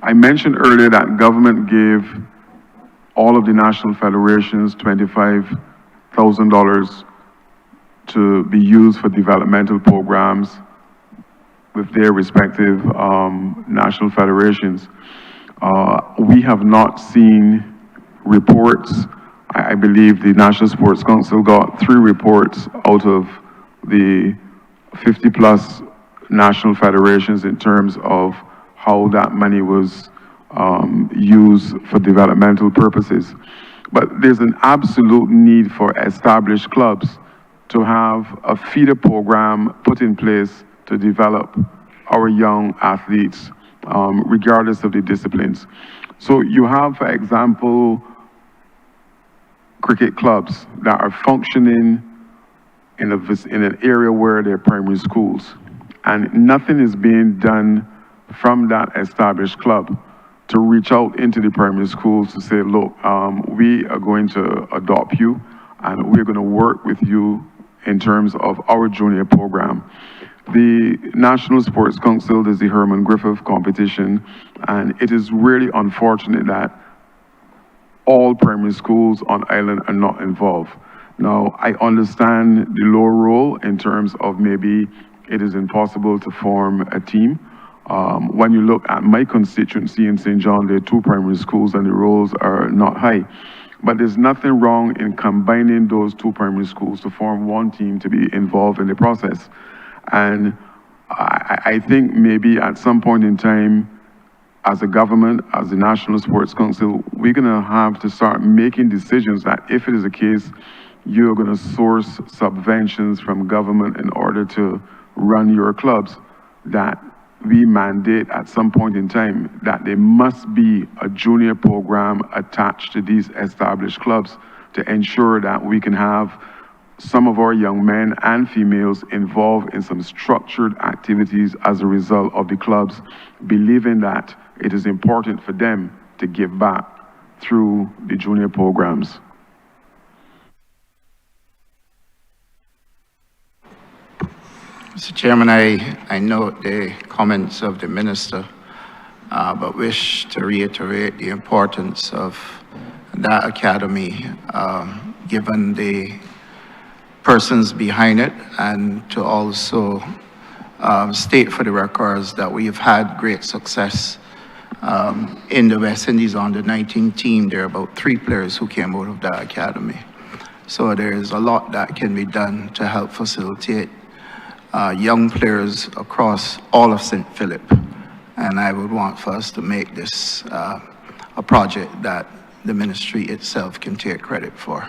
Speaker 4: I mentioned earlier that government gave all of the national federations $25,000 to be used for developmental programs with their respective national federations. We have not seen reports. I believe the National Sports Council got 3 reports out of the 50+ national federations in terms of how that money was used for developmental purposes. But there's an absolute need for established clubs to have a feeder program put in place to develop our young athletes, regardless of the disciplines. So you have, for example, cricket clubs that are functioning in an area where they're primary schools, and nothing is being done from that established club to reach out into the primary schools to say, look, we are going to adopt you and we're going to work with you in terms of our junior program. The National Sports Council is the Herman Griffith competition, and it is really unfortunate that all primary schools on island are not involved. Now, I understand the low role in terms of maybe it is impossible to form a team. When you look at my constituency in St. John, there are 2 primary schools and the roles are not high. But there's nothing wrong in combining those 2 primary schools to form one team to be involved in the process. And I think maybe at some point in time, as a government, as the National Sports Council, we're going to have to start making decisions that if it is the case, you're going to source subventions from government in order to run your clubs, that we mandate at some point in time that there must be a junior program attached to these established clubs to ensure that we can have some of our young men and females involved in some structured activities as a result of the clubs believing that it is important for them to give back through the junior programs.
Speaker 17: Mr. Chairman, I note the comments of the Minister, but wish to reiterate the importance of that academy, given the persons behind it, and to also state for the records that we've had great success in the West Indies under-19 team. There are about 3 players who came out of that academy. So there is a lot that can be done to help facilitate young players across all of St. Philip. And I would want for us to make this a project that the ministry itself can take credit for.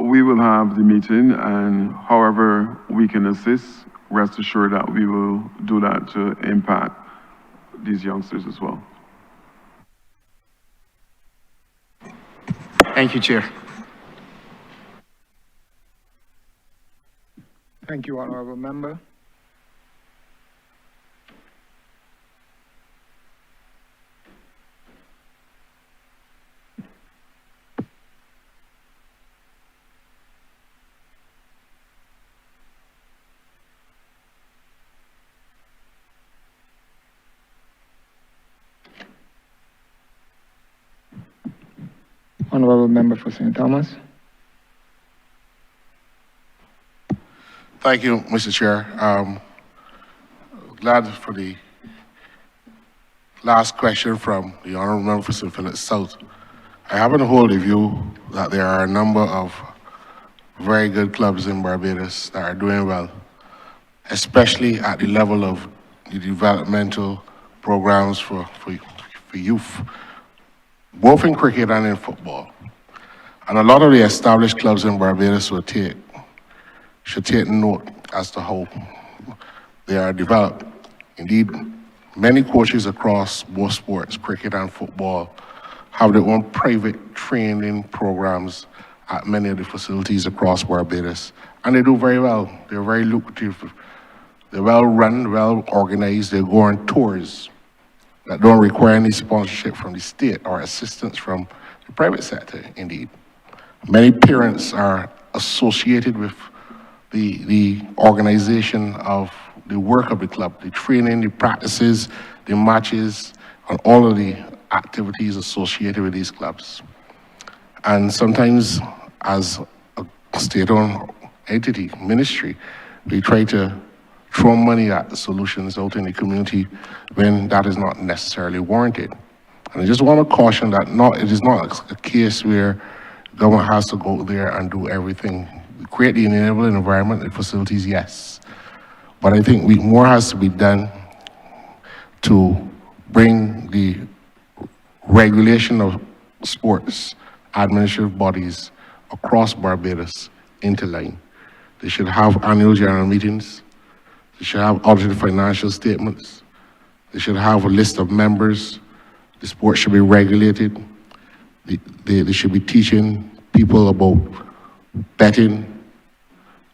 Speaker 4: we will have the meeting, and however we can assist, rest assured that we will do that to impact these youngsters as well.
Speaker 5: Thank you, Chair.
Speaker 2: Thank you, Honourable Member. Honourable Member for St. Thomas.
Speaker 19: Thank you, Mr. Chair. Glad for the last question from the Honourable Member for St. Philip South. I happen to hold the view that there are a number of very good clubs in Barbados that are doing well, especially at the level of the developmental programs for youth, both in cricket and in football. And a lot of the established clubs in Barbados should take note as to how they are developed. Indeed, many coaches across both sports, cricket and football, have their own private training programs at many of the facilities across Barbados. And they do very well. They're very lucrative. They're well run, well organized. They go on tours that don't require any sponsorship from the state or assistance from the private sector, indeed. Many parents are associated with the organization of the work of the club, the training, the practices, the matches, and all of the activities associated with these clubs. And sometimes, as a state-owned entity, ministry, we try to throw money at the solutions out in the community when that is not necessarily warranted. And I just want to caution that it is not a case where government has to go there and do everything. We create the enabling environment and facilities, yes. But I think more has to be done to bring the regulation of sports administrative bodies across Barbados into line. They should have annual general meetings. They should have audited financial statements. They should have a list of members. The sport should be regulated. They should be teaching people about betting,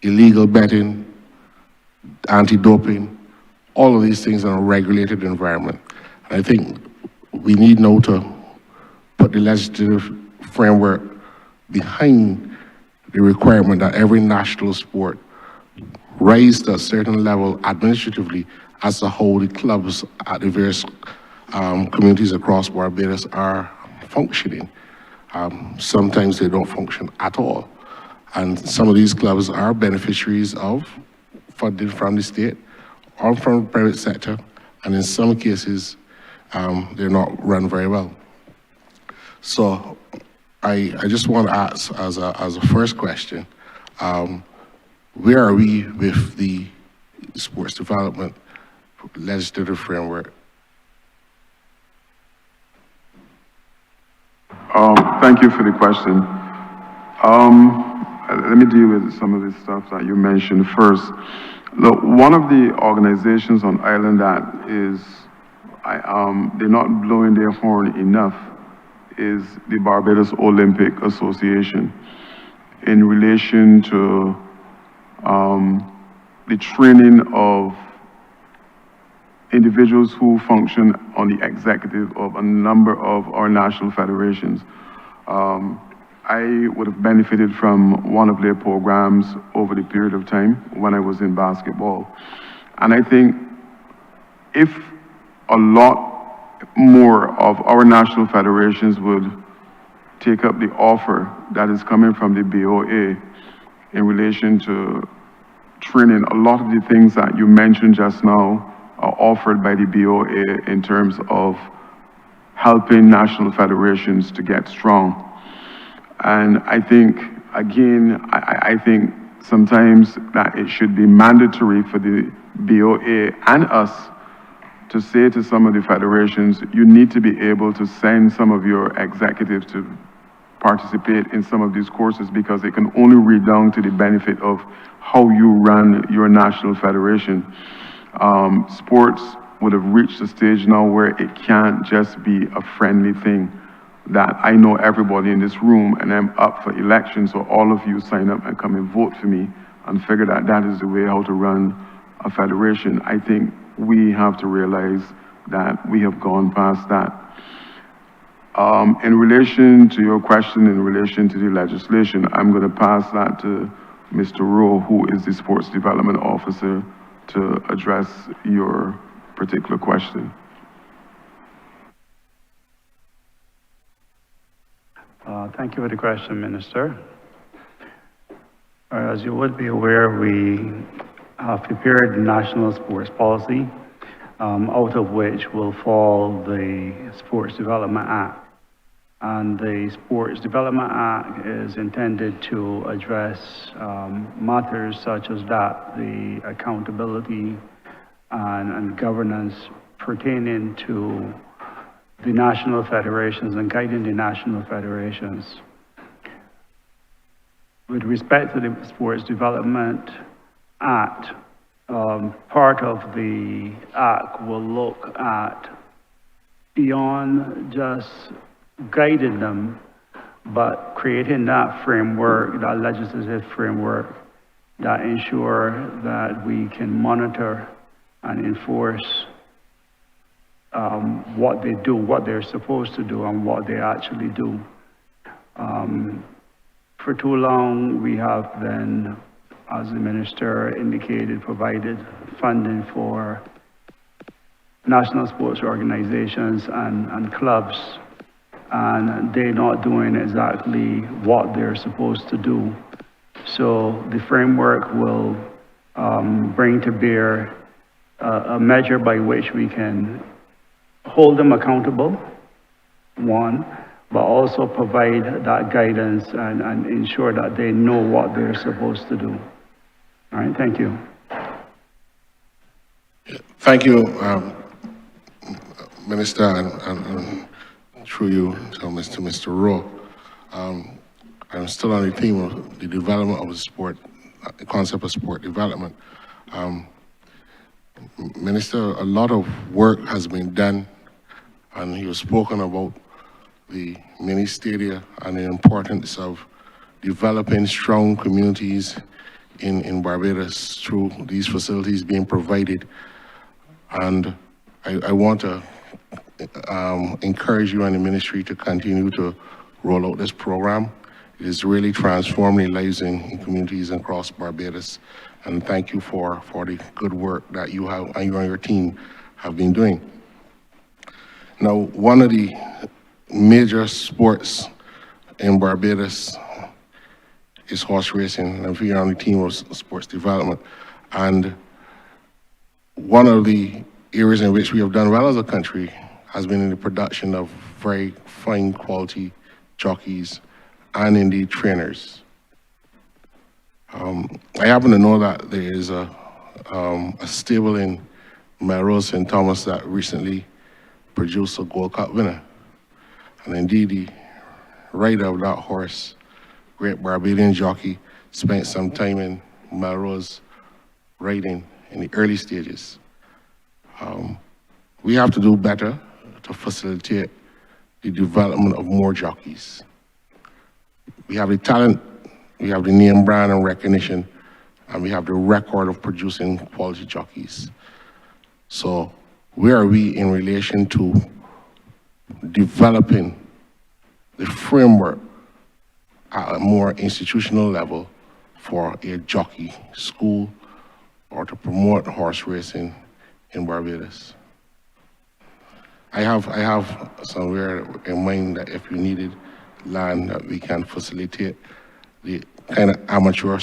Speaker 19: illegal betting, anti-doping, all of these things in a regulated environment. And I think we need now to put the legislative framework behind the requirement that every national sport rise to a certain level administratively as to how the clubs at the various communities across Barbados are functioning. Sometimes they don't function at all. And some of these clubs are beneficiaries of funding from the state or from the private sector, and in some cases, they're not run very well. So I just want to ask as a first question, where are we with the sports development legislative framework?
Speaker 4: Thank you for the question. Let me deal with some of the stuff that you mentioned first. Look, one of the organizations on island that is, they're not blowing their horn enough is the Barbados Olympic Association in relation to the training of individuals who function on the executive of a number of our national federations. I would have benefited from one of their programs over the period of time when I was in basketball. And I think if a lot more of our national federations would take up the offer that is coming from the BOA in relation to training, a lot of the things that you mentioned just now are offered by the BOA in terms of helping national federations to get strong. And I think, again, I think sometimes that it should be mandatory for the BOA and us to say to some of the federations, you need to be able to send some of your executives to participate in some of these courses because it can only redound to the benefit of how you run your national federation. Sports would have reached a stage now where it can't just be a friendly thing, that I know everybody in this room and I'm up for election, so all of you sign up and come and vote for me and figure that that is the way how to run a federation. I think we have to realize that we have gone past that. In relation to your question, in relation to the legislation, I'm going to pass that to Mr. Rowe, who is the Sports Development Officer, to address your particular question.
Speaker 20: Thank you for the question, Minister. As you would be aware, we have prepared the National Sports Policy, out of which will fall the Sports Development Act. And the Sports Development Act is intended to address matters such as that, the accountability and governance pertaining to the national federations and guiding the national federations. With respect to the Sports Development Act, part of the act will look at beyond just guiding them, but creating that framework, that legislative framework that ensure that we can monitor and enforce what they do, what they're supposed to do, and what they actually do. For too long, we have then, as the minister indicated, provided funding for national sports organizations and clubs, and they're not doing exactly what they're supposed to do. So the framework will bring to bear a measure by which we can hold them accountable, one, but also provide that guidance and ensure that they know what they're supposed to do. All right, thank you.
Speaker 19: Thank you, Minister, and through you to Mr. Rowe. I'm still on the theme of the development of the sport, the concept of sport development. Minister, a lot of work has been done, and you have spoken about the Mini-stadia and the importance of developing strong communities in Barbados through these facilities being provided. And I want to encourage you and the ministry to continue to roll out this program. It is really transforming lives in communities across Barbados. And thank you for the good work that you have and you and your team have been doing. Now, one of the major sports in Barbados is horse racing. I'm here on the team of sports development. And one of the areas in which we have done well as a country has been in the production of very fine quality jockeys and indeed trainers. I happen to know that there is a stable in Melrose St. Thomas that recently produced a Gold Cup winner. And indeed, the rider of that horse, great Barbadian jockey, spent some time in Melrose riding in the early stages. We have to do better to facilitate the development of more jockeys. We have the talent, we have the name, brand, and recognition, and we have the record of producing quality jockeys. So where are we in relation to developing the framework at a more institutional level for a jockey school or to promote horse racing in Barbados? I have somewhere in mind that if you needed land, that we can facilitate the kind of amateur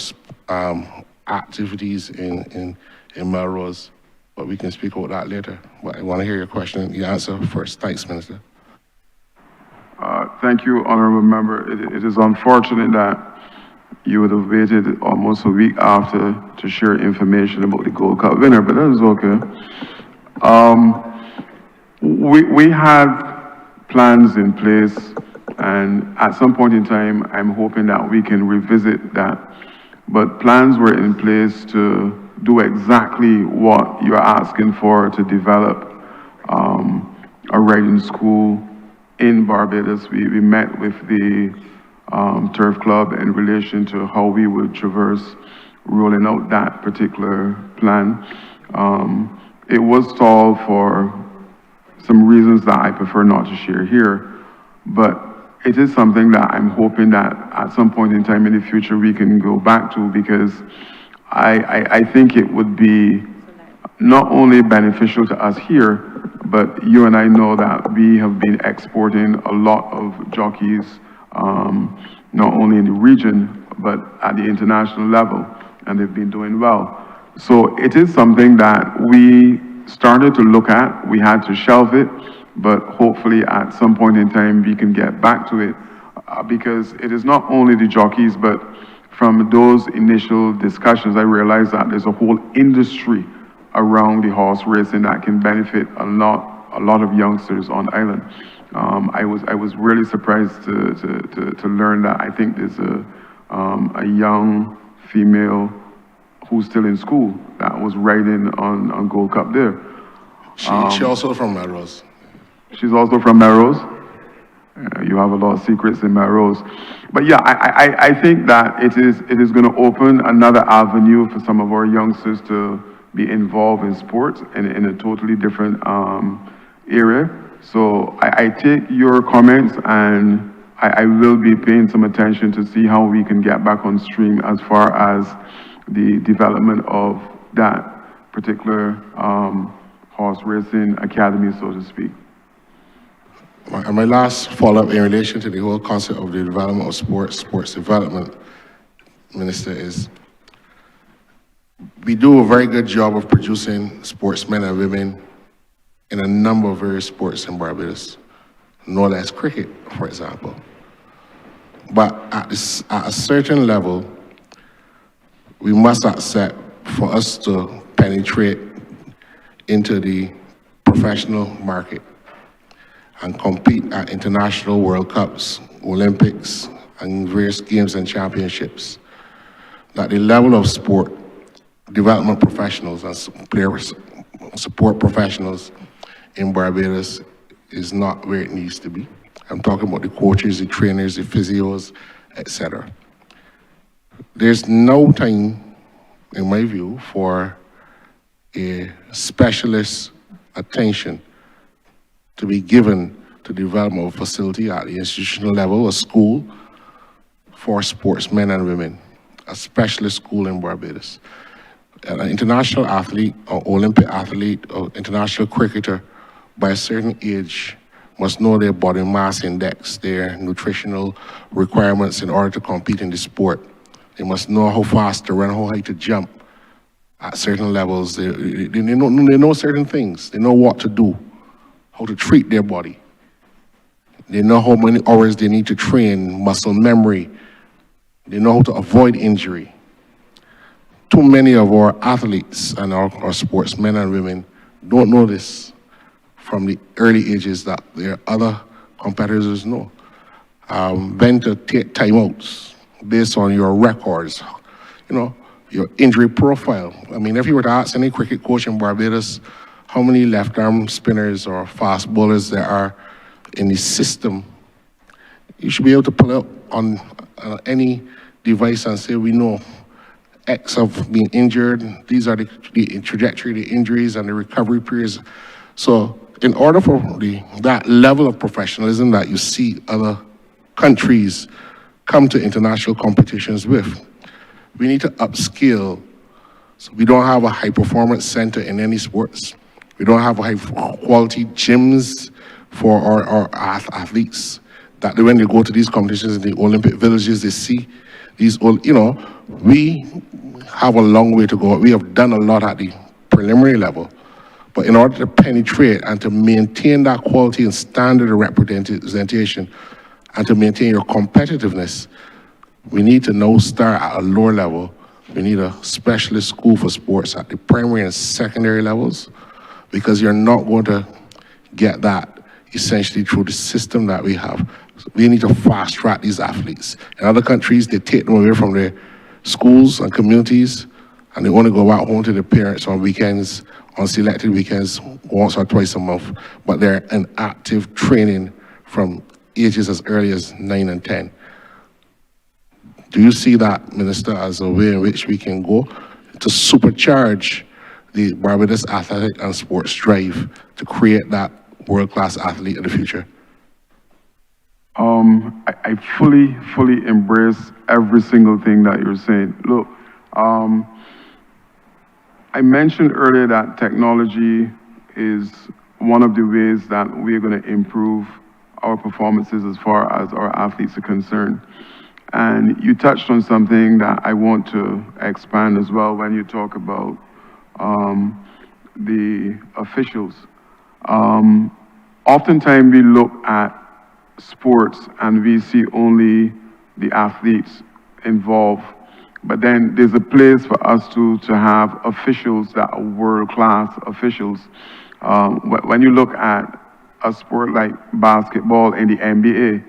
Speaker 19: activities in Melrose, but we can speak about that later. But I want to hear your question, the answer first. Thanks, Minister.
Speaker 4: Thank you, Honourable Member. It is unfortunate that you would have waited almost a week after to share information about the Gold Cup winner, but that is okay. We had plans in place And at some point in time, I'm hoping that we can revisit that. But plans were in place to do exactly what you're asking for, to develop a riding school in Barbados. We met with the Turf Club in relation to how we would traverse rolling out that particular plan. It was stalled for some reasons that I prefer not to share here, but it is something that I'm hoping that at some point in time in the future we can go back to, because I think it would be not only beneficial to us here, but you and I know that we have been exporting a lot of jockeys, not only in the region, but at the international level, and they've been doing well. So it is something that we started to look at. We had to shelve it, but hopefully at some point in time we can get back to it, because it is not only the jockeys, but from those initial discussions, I realized that there's a whole industry around the horse racing that can benefit a lot of youngsters on island. I was really surprised to learn that I think there's a young female who's still in school that was riding on Gold Cup there.
Speaker 19: She also from Melrose.
Speaker 4: She's also from Melrose. You have a lot of secrets in Melrose. But yeah, I think that it is going to open another avenue for some of our youngsters to be involved in sports in a totally different area. So I take your comments, and I will be paying some attention to see how we can get back on stream as far as the development of that particular horse racing academy, so to speak.
Speaker 19: My last follow-up in relation to the whole concept of the development of sports development, Minister, is we do a very good job of producing sportsmen and women in a number of various sports in Barbados, no less cricket, for example. But at a certain level, we must accept for us to penetrate into the professional market and compete at international World Cups, Olympics, and various games and championships, that the level of sport development professionals and players, support professionals in Barbados is not where it needs to be. I'm talking about the coaches, the trainers, the physios, etc. There's no time, in my view, for a specialist attention to be given to the development of a facility at the institutional level, a school for sportsmen and women, a specialist school in Barbados. An international athlete, or Olympic athlete, or international cricketer, by a certain age, must know their body mass index, their nutritional requirements in order to compete in the sport. They must know how fast to run, how high to jump at certain levels. They know certain things. They know what to do, how to treat their body. They know how many hours they need to train, muscle memory. They know how to avoid injury. Too many of our athletes and our sportsmen and women don't know this from the early ages that their other competitors know. When to take timeouts based on your records, your injury profile. I mean, if you were to ask any cricket coach in Barbados how many left-arm spinners or fast bowlers there are in the system, you should be able to pull up on any device and say, we know X have been injured, these are the trajectory of the injuries and the recovery periods. So in order for that level of professionalism that you see other countries come to international competitions with, we need to upskill. So we don't have a high performance center in any sports. We don't have high quality gyms for our athletes, that when they go to these competitions in the Olympic villages, they see these, we have a long way to go. We have done a lot at the preliminary level, but in order to penetrate and to maintain that quality and standard of representation and to maintain your competitiveness, we need to now start at a lower level. We need a specialist school for sports at the primary and secondary levels, because you're not going to get that essentially through the system that we have. We need to fast track these athletes. In other countries, they take them away from their schools and communities, and they only go back home to their parents on weekends, on selected weekends, once or twice a month. But they're in active training from ages as early as 9 and 10. Do you see that, Minister, as a way in which we can go to supercharge the Barbados athletic and sports drive to create that world-class athlete in the future?
Speaker 4: I fully embrace every single thing that you're saying. Look, I mentioned earlier that technology is one of the ways that we're going to improve our performances as far as our athletes are concerned. And you touched on something that I want to expand as well when you talk about the officials. Oftentimes we look at sports and we see only the athletes involved, but then there's a place for us to have officials that are world-class officials. When you look at a sport like basketball in the NBA,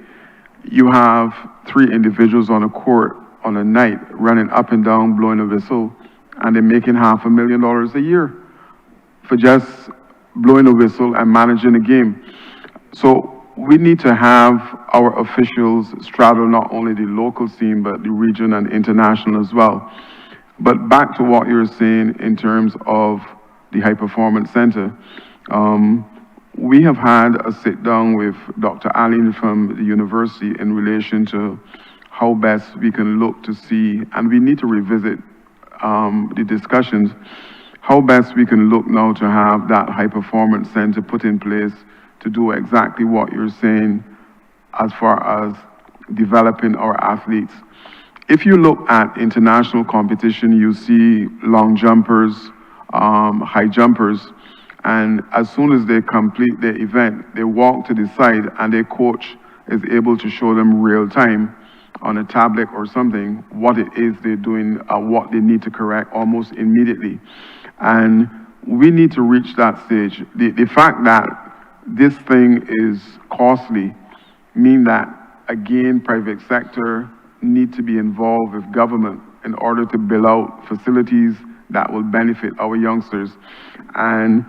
Speaker 4: you have 3 individuals on a court on a night running up and down, blowing a whistle, and they're making $500,000 a year for just blowing a whistle and managing a game. So we need to have our officials straddle not only the local scene, but the region and international as well. But back to what you're saying in terms of the High Performance Center, we have had a sit down with Dr. Allen from the university in relation to how best we can look to see, and we need to revisit the discussions, how best we can look now to have that High Performance Center put in place to do exactly what you're saying as far as developing our athletes. If you look at international competition, you see long jumpers, high jumpers, and as soon as they complete their event, they walk to the side and their coach is able to show them real time on a tablet or something what it is they're doing, what they need to correct almost immediately. And we need to reach that stage. The fact that this thing is costly mean that, again, private sector need to be involved with government in order to build out facilities that will benefit our youngsters. And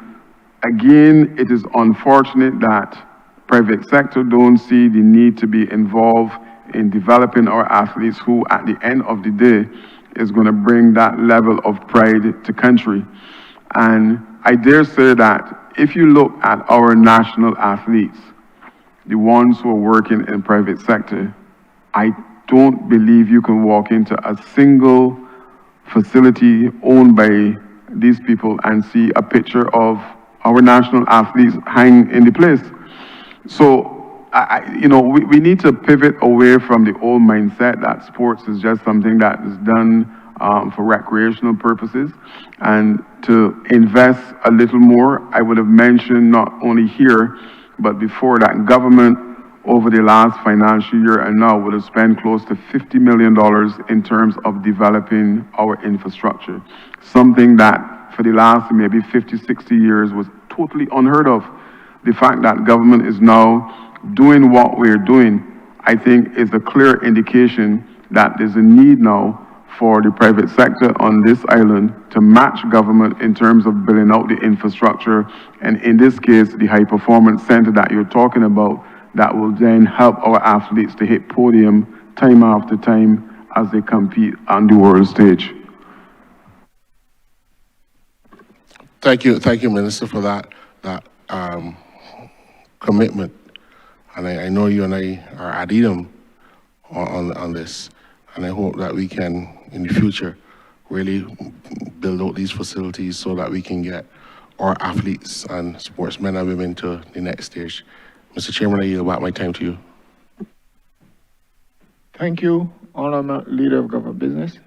Speaker 4: again, it is unfortunate that private sector don't see the need to be involved in developing our athletes who, at the end of the day, is going to bring that level of pride to country. And I dare say that if you look at our national athletes, the ones who are working in private sector, I don't believe you can walk into a single facility owned by these people and see a picture of our national athletes hanging in the place. So, we need to pivot away from the old mindset that sports is just something that is done for recreational purposes, and to invest a little more. I would have mentioned not only here, but before that, government over the last financial year and now would have spent close to $50 million in terms of developing our infrastructure. Something that for the last maybe 50, 60 years was totally unheard of. The fact that government is now doing what we're doing, I think is a clear indication that there's a need now for the private sector on this island to match government in terms of building out the infrastructure, and in this case, the High Performance Center that you're talking about, that will then help our athletes to hit podium time after time as they compete on the world stage.
Speaker 19: Thank you, Minister, for that commitment. And I know you and I are ad idem on this, and I hope that we can, in the future, really build out these facilities so that we can get our athletes and sportsmen and women to the next stage. Mr. Chairman, I yield back my time to you.
Speaker 2: Thank you, Honourable Leader of Government Business.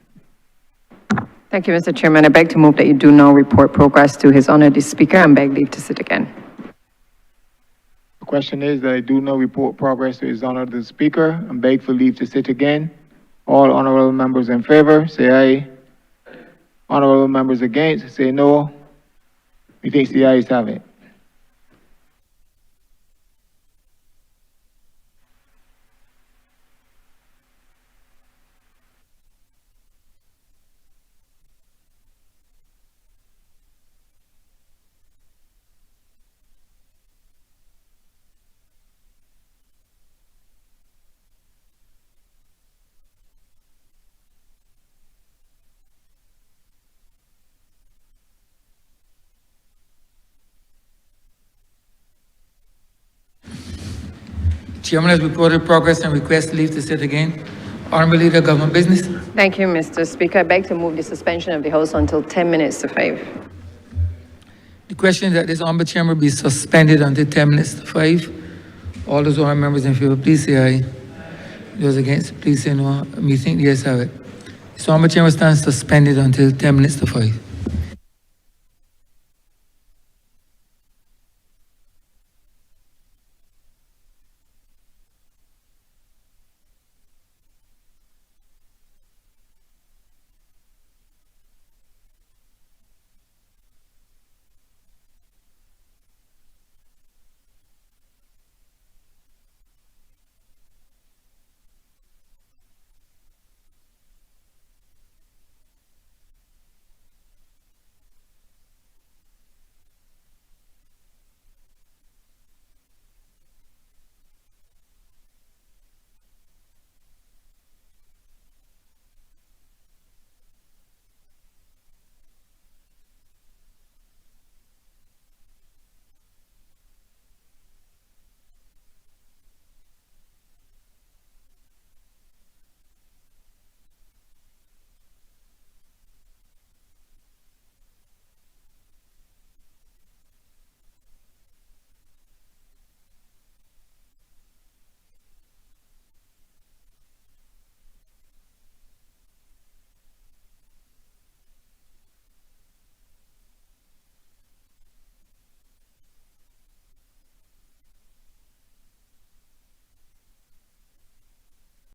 Speaker 21: Thank you, Mr. Chairman. I beg to move that you do now report progress to His Honour the Speaker and beg leave to sit again.
Speaker 2: The question is that I do now report progress to His Honour the Speaker and beg for leave to sit again. All honourable members in favour, say aye. Honourable members against, say no. Methinks the ayes have it.
Speaker 1: Chairman has reported progress and requests leave to sit again. Honourable Leader, Government Business.
Speaker 21: Thank you, Mr. Speaker. I beg to move the suspension of the House until 10 minutes to 5.
Speaker 1: The question is that this Honourable Chamber be suspended until 10 minutes to 5. All those honourable members in favour, please say aye. Those against, please say no. Me think the ayes have it. This Honourable Chamber stands suspended until 10 minutes to 5.